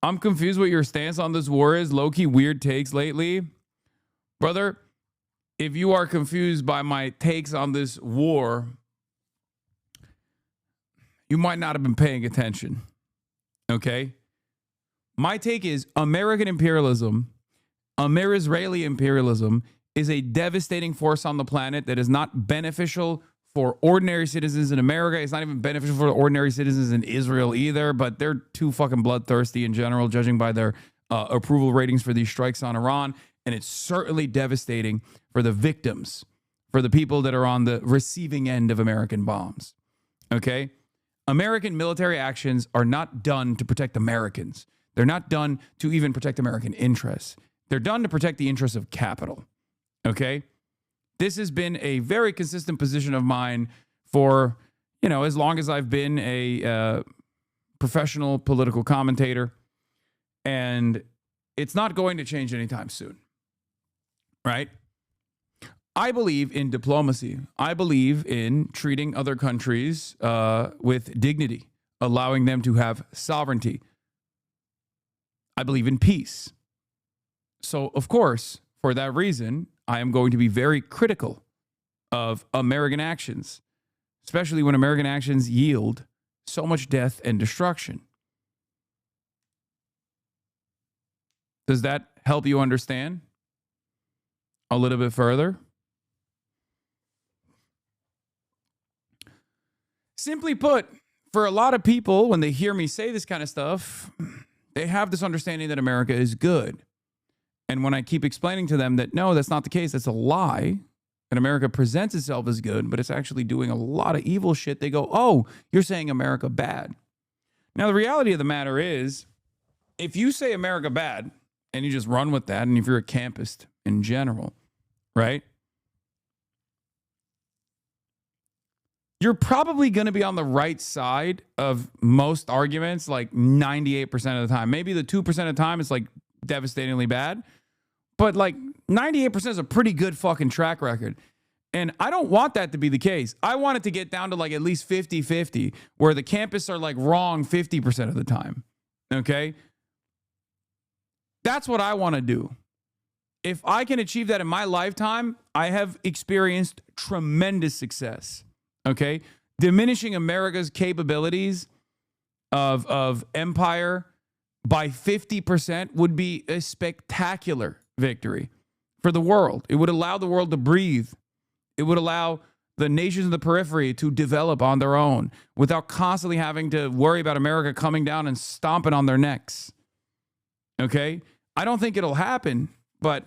[SPEAKER 1] I'm confused what your stance on this war is. Low-key weird takes lately. Brother, if you are confused by my takes on this war, you might not have been paying attention. Okay? My take is American imperialism, Israeli imperialism is a devastating force on the planet that is not beneficial for ordinary citizens in America. It's not even beneficial for ordinary citizens in Israel either, but they're too fucking bloodthirsty in general, judging by their approval ratings for these strikes on Iran. And it's certainly devastating for the victims, for the people that are on the receiving end of American bombs. Okay? American military actions are not done to protect Americans. They're not done to even protect American interests. They're done to protect the interests of capital. Okay? This has been a very consistent position of mine for, as long as I've been a professional political commentator. And it's not going to change anytime soon. Right? I believe in diplomacy. I believe in treating other countries with dignity, allowing them to have sovereignty. I believe in peace. So, of course, for that reason, I am going to be very critical of American actions, especially when American actions yield so much death and destruction. Does that help you understand a little bit further? Simply put, for a lot of people, when they hear me say this kind of stuff, they have this understanding that America is good. And when I keep explaining to them that, no, that's not the case, that's a lie, and America presents itself as good, but it's actually doing a lot of evil shit, they go, oh, you're saying America bad. Now, the reality of the matter is, if you say America bad, and you just run with that, and if you're a campist in general, right? You're probably going to be on the right side of most arguments, like 98% of the time. Maybe the 2% of the time it's like devastatingly bad, but like 98% is a pretty good fucking track record. And I don't want that to be the case. I want it to get down to like at least 50-50, where the campists are like wrong 50% of the time. Okay? That's what I want to do. If I can achieve that in my lifetime, I have experienced tremendous success. Okay? Diminishing America's capabilities of empire by 50% would be a spectacular victory for the world. It would allow the world to breathe. It would allow the nations in the periphery to develop on their own without constantly having to worry about America coming down and stomping on their necks. Okay? I don't think it'll happen, but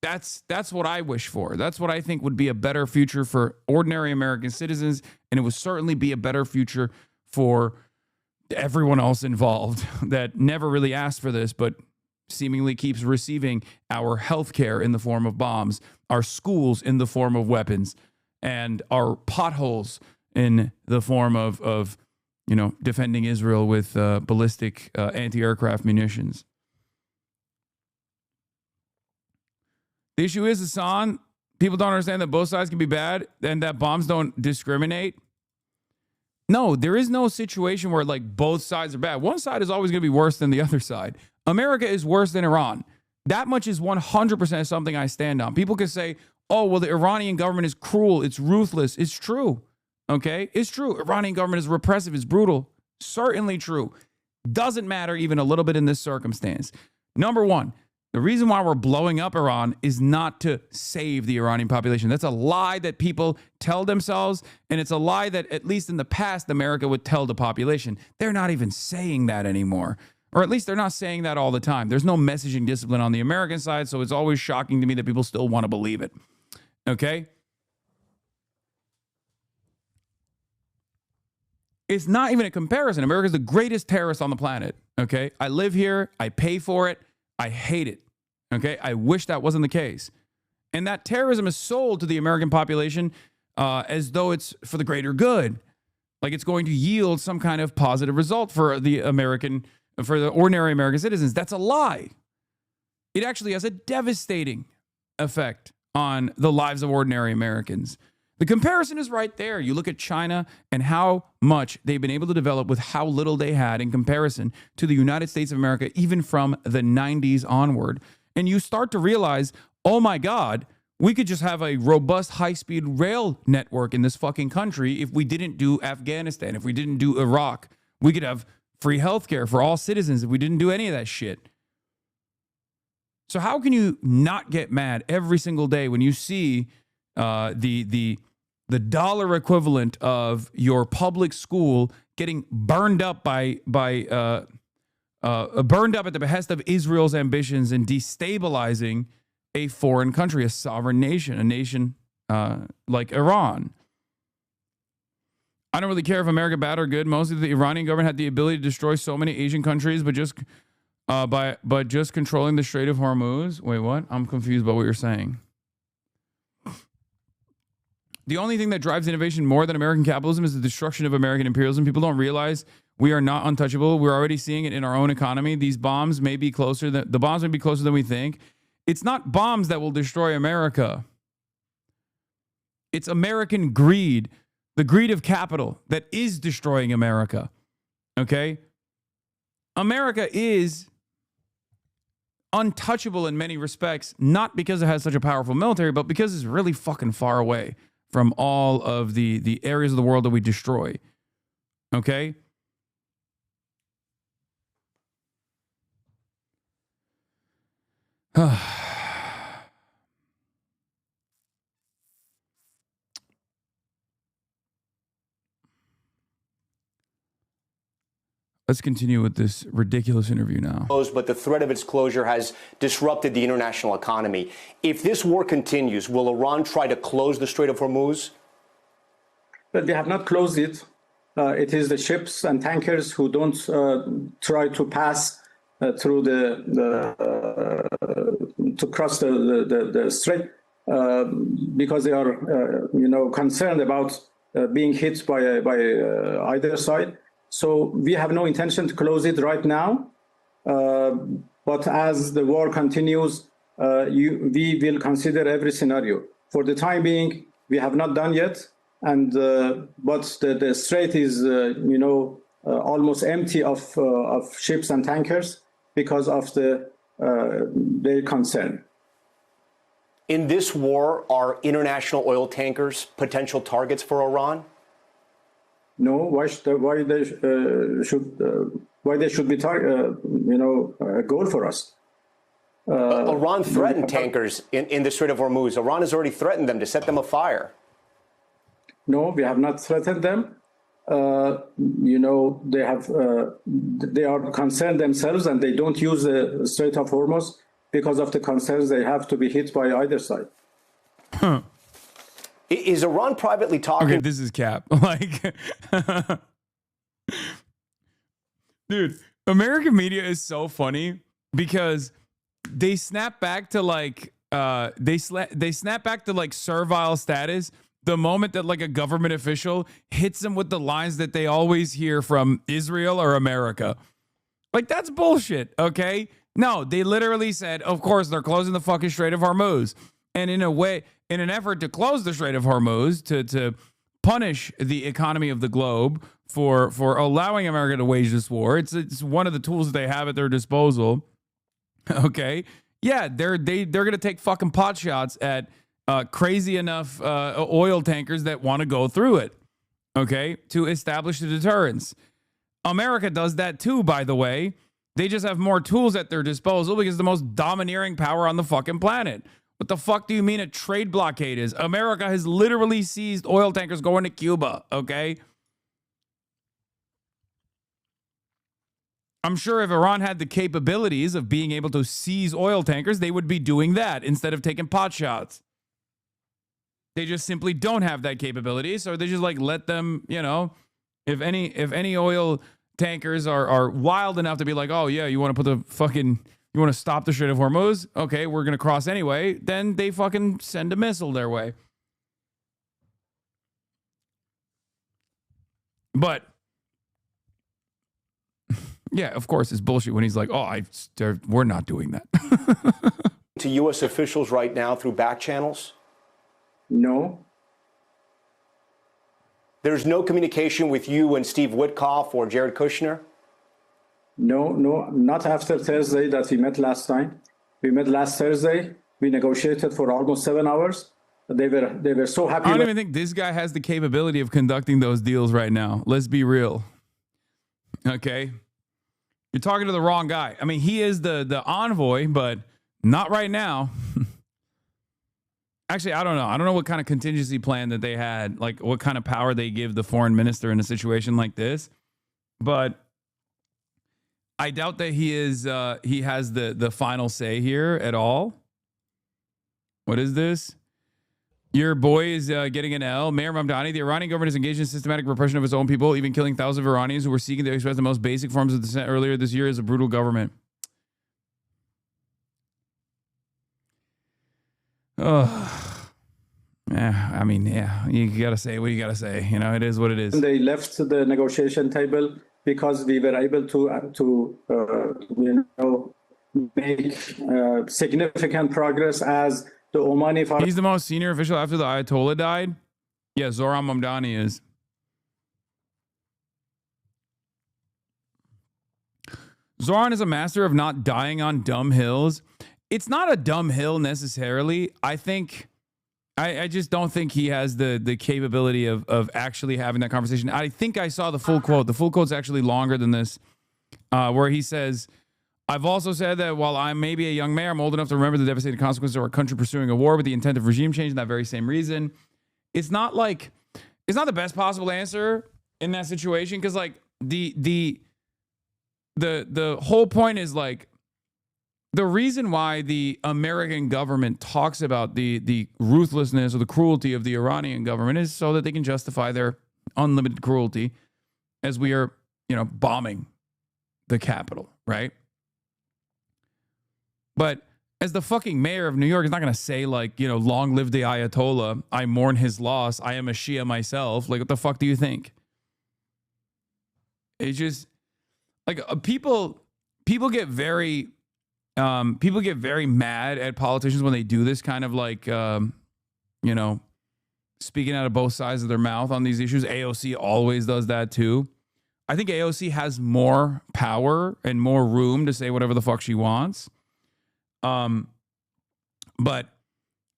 [SPEAKER 1] that's what I wish for. That's what I think would be a better future for ordinary American citizens, and it would certainly be a better future for everyone else involved that never really asked for this, but seemingly keeps receiving our health care in the form of bombs, our schools in the form of weapons, and our potholes in the form of defending Israel with ballistic anti-aircraft munitions. The issue is, Hasan, people don't understand that both sides can be bad and that bombs don't discriminate. No, there is no situation where like both sides are bad. One side is always going to be worse than the other side. America is worse than Iran. That much is 100% something I stand on. People can say, oh, well, the Iranian government is cruel. It's ruthless. It's true. Okay? It's true. Iranian government is repressive. It's brutal. Certainly true. Doesn't matter even a little bit in this circumstance. Number one, The reason why we're blowing up Iran is not to save the Iranian population. That's a lie that people tell themselves, and it's a lie that, at least in the past, America would tell the population. They're not even saying that anymore. Or at least they're not saying that all the time. There's no messaging discipline on the American side, so it's always shocking to me that people still want to believe it. Okay? It's not even a comparison. America's the greatest terrorist on the planet. Okay? I live here. I pay for it. I hate it. Okay? I wish that wasn't the case. And that terrorism is sold to the American population as though it's for the greater good. Like it's going to yield some kind of positive result for the ordinary American citizens. That's a lie. It actually has a devastating effect on the lives of ordinary Americans. The comparison is right there. You look at China and how much they've been able to develop with how little they had in comparison to the United States of America, even from the 90s onward. And you start to realize, oh my God, we could just have a robust high-speed rail network in this fucking country if we didn't do Afghanistan, if we didn't do Iraq. We could have free healthcare for all citizens if we didn't do any of that shit. So how can you not get mad every single day when you see the dollar equivalent of your public school getting burned up burned up at the behest of Israel's ambitions and destabilizing a foreign country, a sovereign nation, a nation like Iran? I don't really care if America bad or good. Mostly the Iranian government had the ability to destroy so many Asian countries, but just controlling the Strait of Hormuz. Wait, what? I'm confused by what you're saying. The only thing that drives innovation more than American capitalism is the destruction of American imperialism. People don't realize we are not untouchable. We're already seeing it in our own economy. These bombs may be closer than we think. It's not bombs that will destroy America. It's American greed, the greed of capital that is destroying America. Okay? America is untouchable in many respects, not because it has such a powerful military, but because it's really fucking far away from all of the areas of the world that we destroy. Okay? Let's continue with this ridiculous interview now.
[SPEAKER 2] But the threat of its closure has disrupted the international economy. If this war continues, will Iran try to close the Strait of Hormuz?
[SPEAKER 3] But they have not closed it. It is the ships and tankers who don't try to pass through to cross the strait because they are, concerned about being hit by either side. So we have no intention to close it right now. But as the war continues, we will consider every scenario. For the time being, we have not done yet. And but the strait is, almost empty of ships and tankers because of their concern.
[SPEAKER 2] In this war, are international oil tankers potential targets for Iran?
[SPEAKER 3] No. Why they should be a goal for us?
[SPEAKER 2] Iran threatened tankers in the Strait of Hormuz. Iran has already threatened them to set them afire.
[SPEAKER 3] No, we have not threatened them. They are concerned themselves, and they don't use the Strait of Hormuz because of the concerns they have to be hit by either side.
[SPEAKER 2] Huh. Is Iran privately talking?
[SPEAKER 1] Okay, this is cap. Like, dude, American media is so funny because they snap back to like they snap back to like servile status the moment that like a government official hits them with the lines that they always hear from Israel or America. Like, that's bullshit, okay? No, they literally said, of course, they're closing the fucking Strait of Hormuz. And in a way, in an effort to close the Strait of Hormuz, to punish the economy of the globe for allowing America to wage this war, it's one of the tools that they have at their disposal. Okay, yeah, they're gonna take fucking pot shots at crazy enough oil tankers that want to go through it. Okay, to establish the deterrence. America does that too, by the way. They just have more tools at their disposal because the most domineering power on the fucking planet. What the fuck do you mean a trade blockade is? America has literally seized oil tankers going to Cuba, okay? I'm sure if Iran had the capabilities of being able to seize oil tankers, they would be doing that instead of taking pot shots. They just simply don't have that capability, so they just like let them, you know, if any oil tankers are wild enough to be like, oh yeah, you want to put the fucking, you want to stop the Strait of Hormuz? Okay, we're going to cross anyway. Then they fucking send a missile their way. But yeah, of course, it's bullshit when he's like, oh, we're not doing that.
[SPEAKER 2] To U.S. officials right now through back channels?
[SPEAKER 3] No.
[SPEAKER 2] There's no communication with you and Steve Witkoff or Jared Kushner?
[SPEAKER 3] No, not after Thursday that we met last time. We met last Thursday. We negotiated for almost 7 hours. They were so happy.
[SPEAKER 1] I don't even think this guy has the capability of conducting those deals right now. Let's be real. Okay? You're talking to the wrong guy. I mean, he is the envoy, but not right now. Actually, I don't know. I don't know what kind of contingency plan that they had, like what kind of power they give the foreign minister in a situation like this. But I doubt that he has the final say here at all. What is this? Your boy is getting an L. Mayor Mamdani, the Iranian government is engaged in systematic repression of its own people, even killing thousands of Iranians who were seeking to express the most basic forms of dissent earlier this year as a brutal government. Oh, yeah. I mean, yeah, you gotta say what you gotta say. You know, it is what it is.
[SPEAKER 3] They left the negotiation table because we were able to make significant progress as the Omani.
[SPEAKER 1] He's the most senior official after the Ayatollah died. Yeah, Zohran Mamdani is. Zohran is a master of not dying on dumb hills. It's not a dumb hill necessarily. I think, I just don't think he has the capability of actually having that conversation. I think I saw the full quote. The full quote's actually longer than this, where he says, I've also said that while I may be a young mayor, I'm old enough to remember the devastating consequences of our country pursuing a war with the intent of regime change. And that very same reason, it's not the best possible answer in that situation. Cause like the whole point is like, the reason why the American government talks about the ruthlessness or the cruelty of the Iranian government is so that they can justify their unlimited cruelty as we are, you know, bombing the capital, right? But as the fucking mayor of New York is not going to say like, you know, long live the Ayatollah, I mourn his loss, I am a Shia myself. Like, what the fuck do you think? It's just like people get very mad at politicians when they do this kind of like, you know, speaking out of both sides of their mouth on these issues. AOC always does that too. I think AOC has more power and more room to say whatever the fuck she wants. But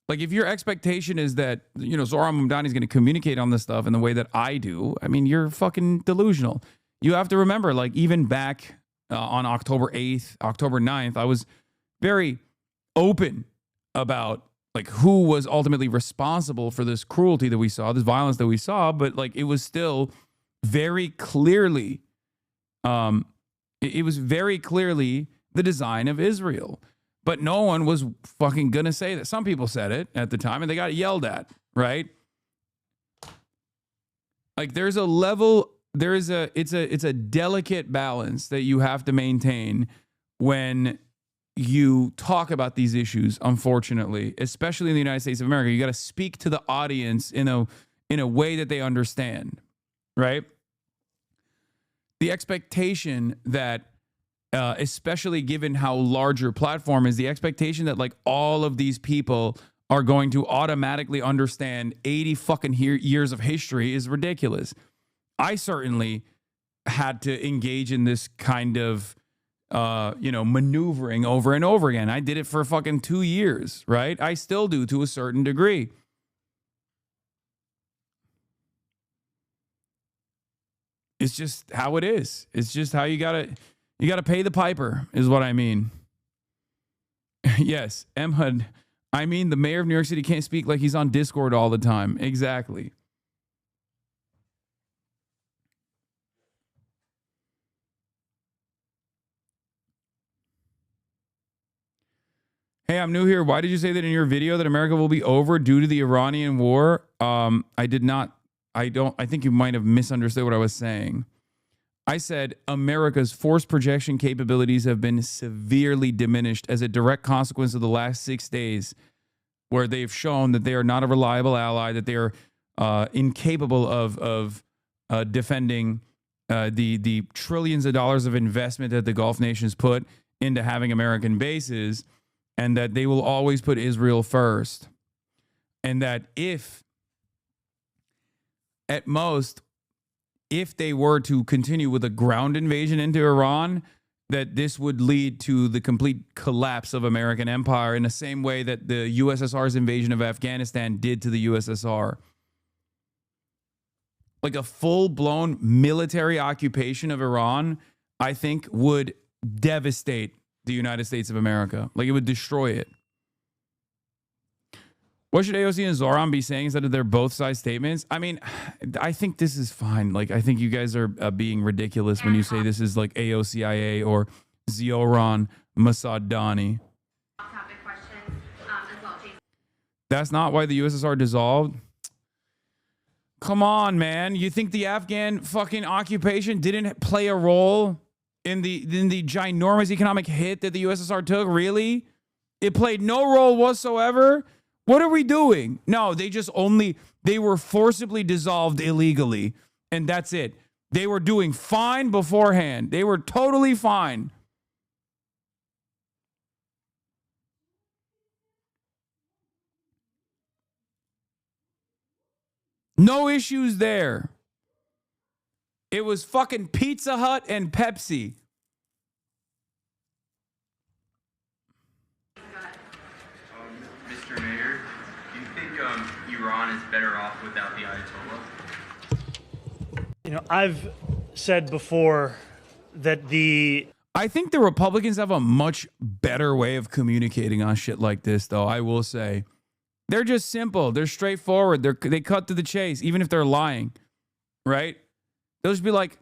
[SPEAKER 1] like, if your expectation is that, you know, Zohran Mamdani is going to communicate on this stuff in the way that I do, I mean, you're fucking delusional. You have to remember, like, even back on October 8th, October 9th, I was very open about like who was ultimately responsible for this cruelty that we saw, this violence that we saw, but like it was still very clearly, it was very clearly the design of Israel. But no one was fucking gonna say that. Some people said it at the time and they got yelled at, right? Like there's a level, it's a delicate balance that you have to maintain when you talk about these issues, unfortunately, especially in the United States of America. You got to speak to the audience in a way that they understand, right? The expectation that, especially given how large your platform is, the expectation that like all of these people are going to automatically understand 80 fucking years of history is ridiculous. I certainly had to engage in this kind of, maneuvering over and over again. I did it for fucking 2 years, right? I still do to a certain degree. It's just how it is. It's just how you gotta You got to pay the piper, is what I mean. Yes, Emhud. I mean, the mayor of New York City can't speak like he's on Discord all the time. Exactly. Hey, I'm new here. Why did you say that in your video that America will be over due to the Iranian war? I did not. I think you might have misunderstood what I was saying. I said America's force projection capabilities have been severely diminished as a direct consequence of the last 6 days, where they've shown that they are not a reliable ally, that they are incapable of defending the trillions of dollars of investment that the Gulf nations put into having American bases, and that they will always put Israel first. And that if, at most, if they were to continue with a ground invasion into Iran, that this would lead to the complete collapse of American empire in the same way that the USSR's invasion of Afghanistan did to the USSR. Like a full-blown military occupation of Iran, I think, would devastate the United States of America. Like, it would destroy it. What should AOC and Zohran be saying instead of their both side statements? I mean, I think this is fine. Like, I think you guys are being ridiculous when you say this is like AOCIA or Zohran Mamdani. That's not why the USSR dissolved. Come on, man. You think the Afghan fucking occupation didn't play a role in the ginormous economic hit that the USSR took? Really? It played no role whatsoever? What are we doing? No, they were forcibly dissolved illegally, and that's it. They were doing fine beforehand. They were totally fine. No issues there. It was fucking Pizza Hut and Pepsi.
[SPEAKER 5] Mr. Mayor, do you think Iran is better off without the Ayatollah?
[SPEAKER 6] You know, I've said before that
[SPEAKER 1] I think the Republicans have a much better way of communicating on shit like this, though, I will say. They're just simple. They're straightforward. They cut to the chase, even if they're lying, right? They'll just be like,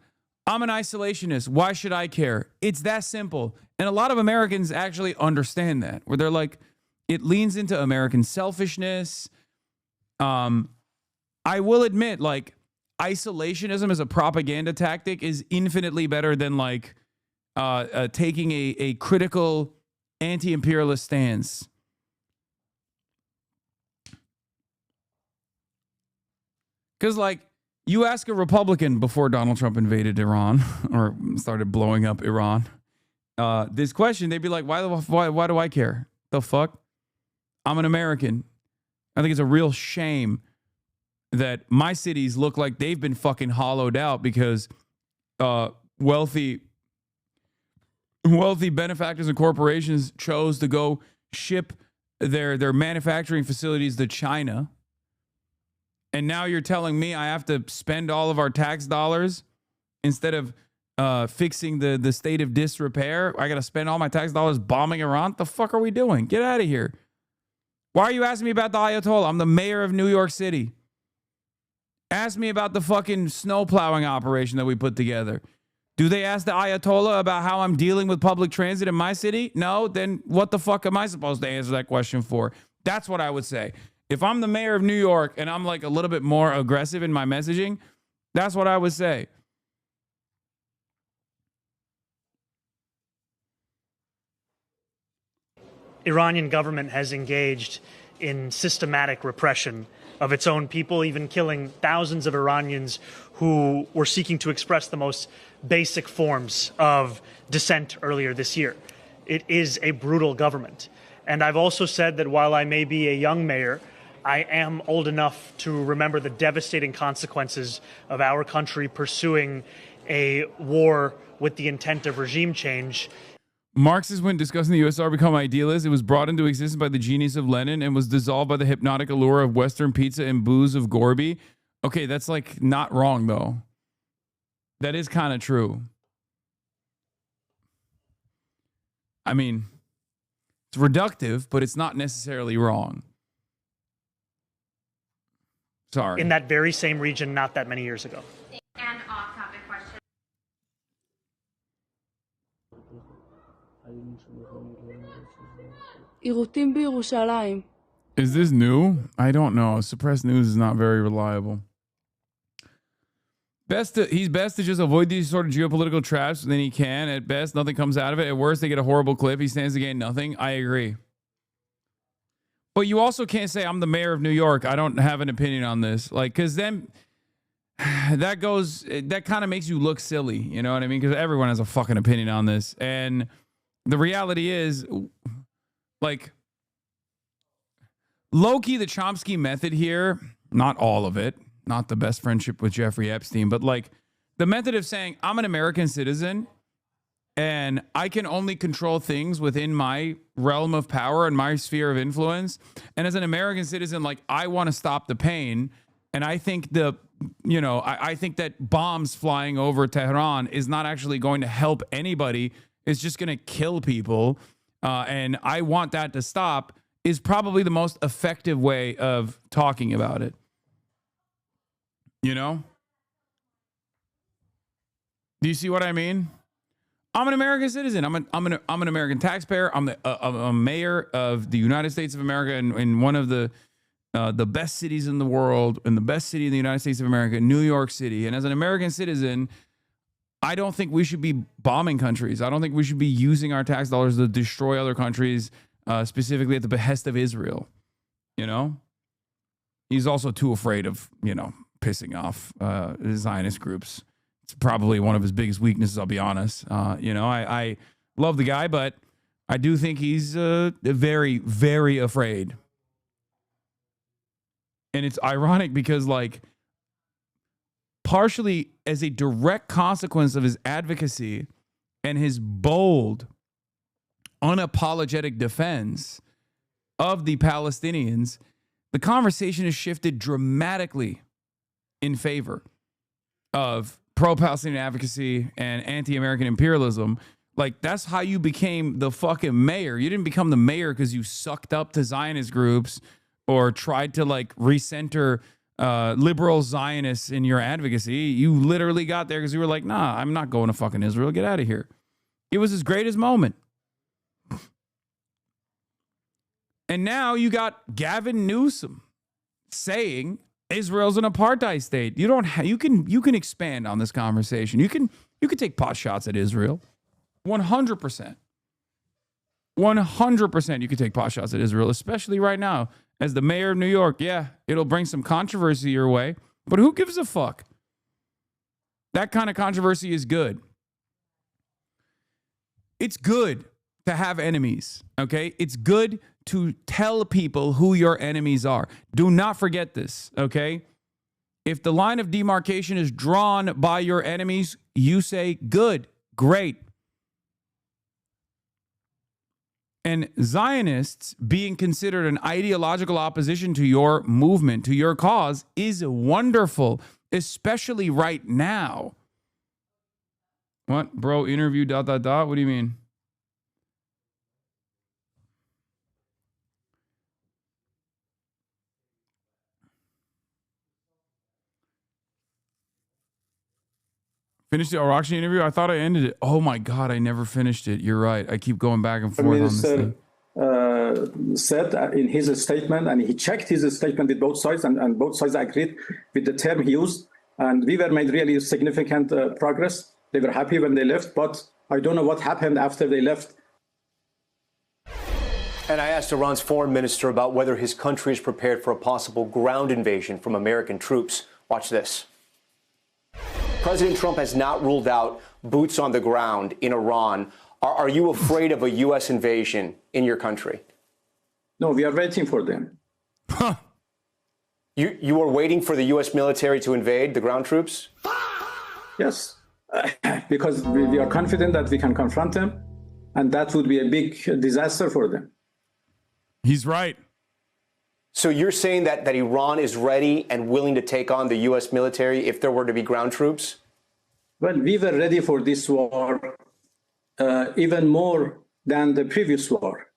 [SPEAKER 1] I'm an isolationist. Why should I care? It's that simple. And a lot of Americans actually understand that, where they're like, it leans into American selfishness. I will admit, like, isolationism as a propaganda tactic is infinitely better than, like, taking a critical anti-imperialist stance. Because, like, you ask a Republican before Donald Trump invaded Iran or started blowing up Iran, this question, they'd be like, why do I care? The fuck? I'm an American. I think it's a real shame that my cities look like they've been fucking hollowed out because wealthy benefactors and corporations chose to go ship their manufacturing facilities to China. And now you're telling me I have to spend all of our tax dollars instead of fixing the state of disrepair? I got to spend all my tax dollars bombing Iran? What the fuck are we doing? Get out of here. Why are you asking me about the Ayatollah? I'm the mayor of New York City. Ask me about the fucking snow plowing operation that we put together. Do they ask the Ayatollah about how I'm dealing with public transit in my city? No? Then what the fuck am I supposed to answer that question for? That's what I would say. If I'm the mayor of New York and I'm like a little bit more aggressive in my messaging, that's what I would say.
[SPEAKER 6] Iranian government has engaged in systematic repression of its own people, even killing thousands of Iranians who were seeking to express the most basic forms of dissent earlier this year. It is a brutal government. And I've also said that while I may be a young mayor, I am old enough to remember the devastating consequences of our country pursuing a war with the intent of regime change.
[SPEAKER 1] Marxists, when discussing the USSR, become idealists. It was brought into existence by the genius of Lenin and was dissolved by the hypnotic allure of Western pizza and booze of Gorby. Okay, that's like not wrong, though. That is kind of true. I mean, it's reductive, but it's not necessarily wrong. Sorry.
[SPEAKER 6] In that very same region not that many years ago.
[SPEAKER 7] And off-topic question.
[SPEAKER 8] עירותים בירושלים.
[SPEAKER 1] Is this new? I don't know. Suppressed news is not very reliable. He's best to just avoid these sort of geopolitical traps than he can. At best, nothing comes out of it. At worst, they get a horrible clip. He stands to gain nothing. I agree. But you also can't say, I'm the mayor of New York. I don't have an opinion on this. Like, because then that kind of makes you look silly. You know what I mean? Because everyone has a fucking opinion on this. And the reality is, like, low-key, the Chomsky method here, not all of it, not the best friendship with Jeffrey Epstein, but like the method of saying, I'm an American citizen and I can only control things within my realm of power and my sphere of influence. And as an American citizen, like, I want to stop the pain. And I think I think that bombs flying over Tehran is not actually going to help anybody. It's just going to kill people. And I want that to stop is probably the most effective way of talking about it. You know? Do you see what I mean? I'm an American citizen. I'm an American taxpayer. I'm a mayor of the United States of America in one of the best cities in the world, and the best city in the United States of America, New York City. And as an American citizen, I don't think we should be bombing countries. I don't think we should be using our tax dollars to destroy other countries, specifically at the behest of Israel. You know? He's also too afraid of, pissing off Zionist groups. It's probably one of his biggest weaknesses, I'll be honest. I love the guy, but I do think he's very, very afraid. And it's ironic because, like, partially as a direct consequence of his advocacy and his bold, unapologetic defense of the Palestinians, the conversation has shifted dramatically in favor of pro-Palestinian advocacy and anti-American imperialism. Like, that's how you became the fucking mayor. You didn't become the mayor because you sucked up to Zionist groups or tried to, like, recenter liberal Zionists in your advocacy. You literally got there because you were like, nah, I'm not going to fucking Israel. Get out of here. It was his greatest moment. And now you got Gavin Newsom saying Israel's an apartheid state. You can expand on this conversation. You can take pot shots at Israel. 100%. 100% you could take pot shots at Israel, especially right now. As the mayor of New York, yeah, it'll bring some controversy your way, but who gives a fuck? That kind of controversy is good. It's good to have enemies, okay? It's good to tell people who your enemies are. Do not forget this, okay? If the line of demarcation is drawn by your enemies, you say, good, great. And Zionists being considered an ideological opposition to your movement, to your cause, is wonderful, especially right now. What? Bro, interview, ... What do you mean? Finished the Arakshi interview? I thought I ended it. Oh my God, I never finished it. You're right. I keep going back and forth on this thing.
[SPEAKER 3] Said in his statement, and he checked his statement with both sides, and both sides agreed with the term he used. And we were made really significant progress. They were happy when they left, but I don't know what happened after they left.
[SPEAKER 2] And I asked Iran's foreign minister about whether his country is prepared for a possible ground invasion from American troops. Watch this. President Trump has not ruled out boots on the ground in Iran. Are you afraid of a U.S. invasion in your country?
[SPEAKER 3] No, we are waiting for them.
[SPEAKER 1] Huh.
[SPEAKER 2] You are waiting for the U.S. military to invade the ground troops?
[SPEAKER 3] Yes, because we are confident that we can confront them, and that would be a big disaster for them.
[SPEAKER 1] He's right.
[SPEAKER 2] So you're saying that Iran is ready and willing to take on the U.S. military if there were to be ground troops?
[SPEAKER 3] Well, we were ready for this war even more than the previous war.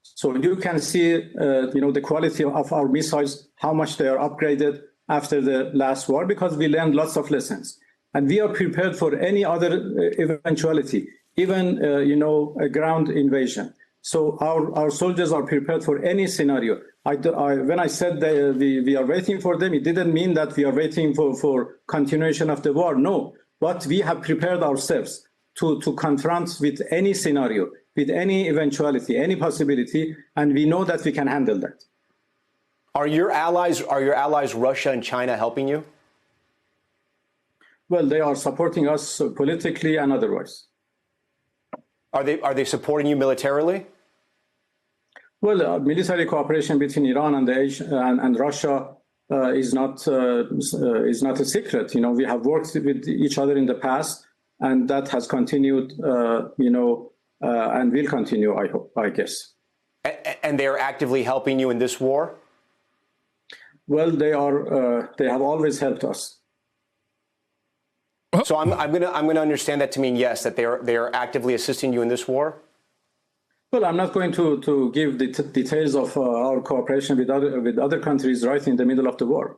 [SPEAKER 3] So you can see, the quality of our missiles, how much they are upgraded after the last war, because we learned lots of lessons. And we are prepared for any other eventuality, even, a ground invasion. So our soldiers are prepared for any scenario. When I said that we are waiting for them, it didn't mean that we are waiting for continuation of the war. No, but we have prepared ourselves to confront with any scenario, with any eventuality, any possibility, and we know that we can handle that.
[SPEAKER 2] Are your allies Russia and China helping you?
[SPEAKER 3] Well, they are supporting us politically and otherwise.
[SPEAKER 2] Are they supporting you militarily?
[SPEAKER 3] Well, military cooperation between Iran and Russia is not a secret. We have worked with each other in the past, and that has continued, and will continue, I guess.
[SPEAKER 2] And they are actively helping you in this war?
[SPEAKER 3] Well, they have always helped us.
[SPEAKER 2] So I'm gonna understand that to mean yes, that they are actively assisting you in this war?
[SPEAKER 3] Well, I'm not going to give the details of our cooperation with other countries right in the middle of the war.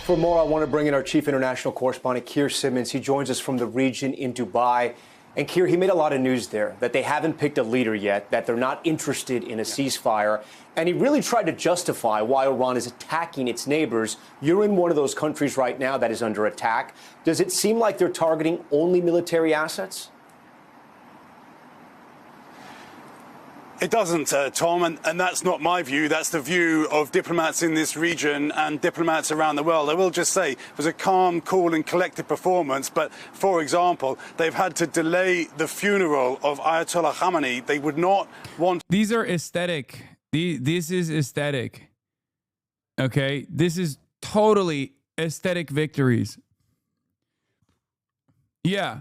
[SPEAKER 2] For more, I want to bring in our chief international correspondent, Keir Simmons. He joins us from the region in Dubai. And Keir, he made a lot of news there that they haven't picked a leader yet, that they're not interested in a ceasefire. And he really tried to justify why Iran is attacking its neighbors. You're in one of those countries right now that is under attack. Does it seem like they're targeting only military assets?
[SPEAKER 9] It doesn't, Tom, and that's not my view. That's the view of diplomats in this region and diplomats around the world. I will just say it was a calm, cool and collected performance. But, for example, they've had to delay the funeral of Ayatollah Khamenei. They would not want...
[SPEAKER 1] These are aesthetic. This is aesthetic. Okay? This is totally aesthetic victories. Yeah.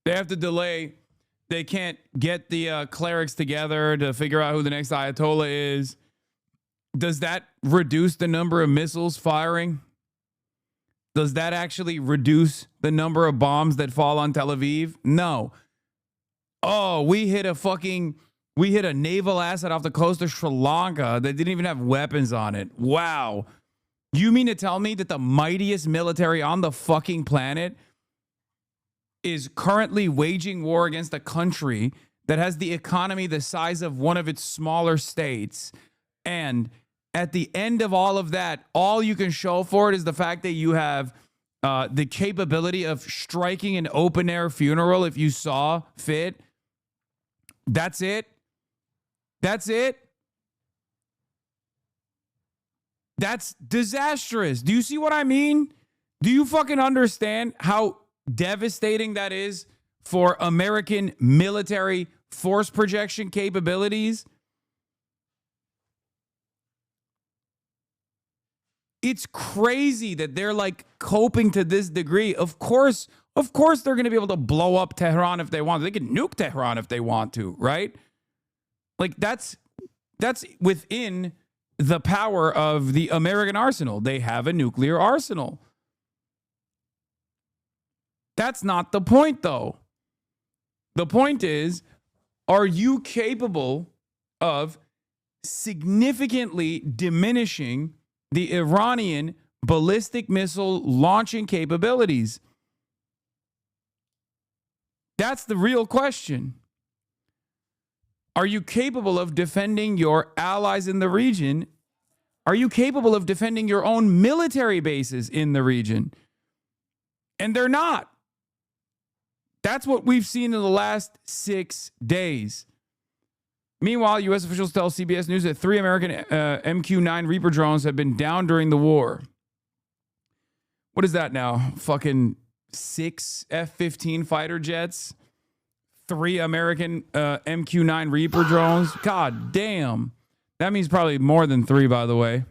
[SPEAKER 1] They have to delay... They can't get the clerics together to figure out who the next Ayatollah is. Does that reduce the number of missiles firing? Does that actually reduce the number of bombs that fall on Tel Aviv? No. Oh, we hit a naval asset off the coast of Sri Lanka that didn't even have weapons on it. Wow. You mean to tell me that the mightiest military on the fucking planet is currently waging war against a country that has the economy the size of one of its smaller states, and at the end of all of that, all you can show for it is the fact that you have the capability of striking an open-air funeral if you saw fit? That's it? That's it? That's disastrous. Do you see what I mean? Do you fucking understand how devastating that is for American military force projection capabilities? It's crazy that they're like coping to this degree. Of course they're going to be able to blow up Tehran if they want. They can nuke Tehran if they want to, right? Like that's within the power of the American arsenal. They have a nuclear arsenal. That's not the point, though. The point is, are you capable of significantly diminishing the Iranian ballistic missile launching capabilities? That's the real question. Are you capable of defending your allies in the region? Are you capable of defending your own military bases in the region? And they're not. That's what we've seen in the last 6 days. Meanwhile, U.S. officials tell CBS News that 3 American MQ-9 Reaper drones have been down during the war. What is that now? Fucking 6 F-15 fighter jets? 3 American MQ-9 Reaper drones? God damn. That means probably more than 3, by the way.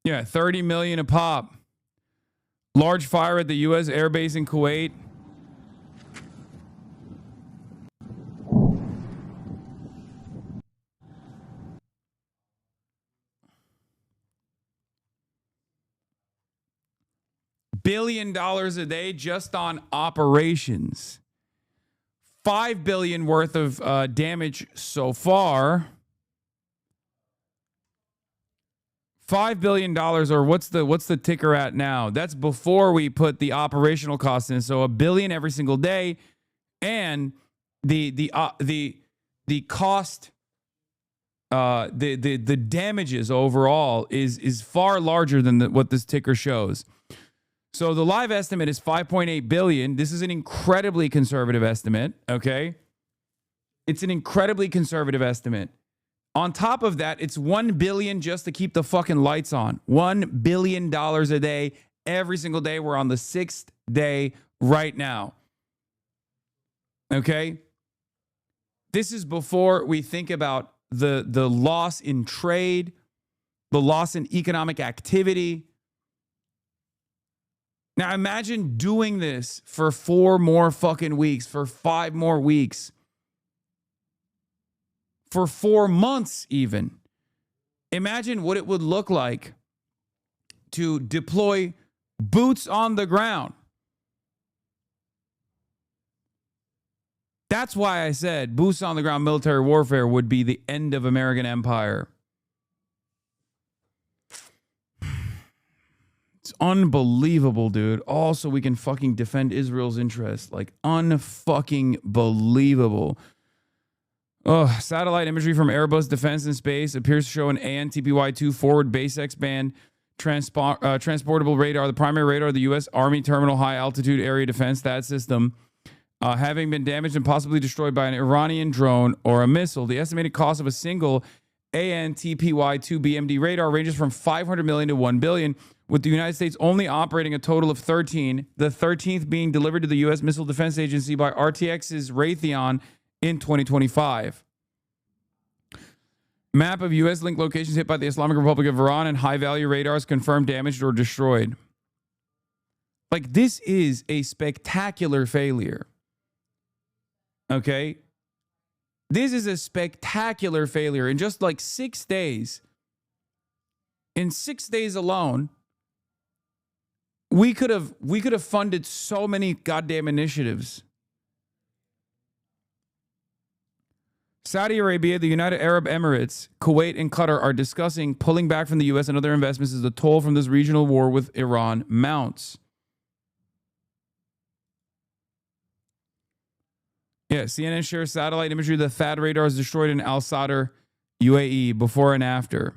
[SPEAKER 1] Yeah, $30 million a pop. Large fire at the U.S. Air Base in Kuwait. billion a day just on operations. $5 billion worth of damage so far. $5 billion, or what's the ticker at now? That's before we put the operational costs in. So $1 billion every single day, and the cost, the damages overall is far larger than what this ticker shows. So the live estimate is 5.8 billion. This is an incredibly conservative estimate, okay? It's an incredibly conservative estimate. On top of that, it's 1 billion just to keep the fucking lights on. $1 billion a day every single day. We're on the 6th day right now. Okay? This is before we think about the loss in trade, the loss in economic activity. Now imagine doing this for 4 more fucking weeks, for 5 more weeks, for 4 months even. Imagine what it would look like to deploy boots on the ground. That's why I said boots on the ground military warfare would be the end of American empire. It's unbelievable, dude. Also, we can fucking defend Israel's interests. Like, unfucking believable. Oh, satellite imagery from Airbus Defense and Space appears to show an AN/TPY-2 forward base X-band transportable radar, the primary radar of the U.S. Army Terminal High Altitude Area Defense THAAD system, having been damaged and possibly destroyed by an Iranian drone or a missile. The estimated cost of a single AN/TPY-2 BMD radar ranges from $500 million to $1 billion, with the United States only operating a total of 13, the 13th being delivered to the U.S. Missile Defense Agency by RTX's Raytheon in 2025. Map of U.S. linked locations hit by the Islamic Republic of Iran and high-value radars confirmed damaged or destroyed. Like, this is a spectacular failure. Okay? This is a spectacular failure. In just like 6 days, in 6 days alone, we could have funded so many goddamn initiatives. Saudi Arabia, the United Arab Emirates, Kuwait, and Qatar are discussing pulling back from the U.S. and other investments as the toll from this regional war with Iran mounts. Yeah, CNN shares satellite imagery of the THAAD radars destroyed in Al Sadr, UAE, before and after.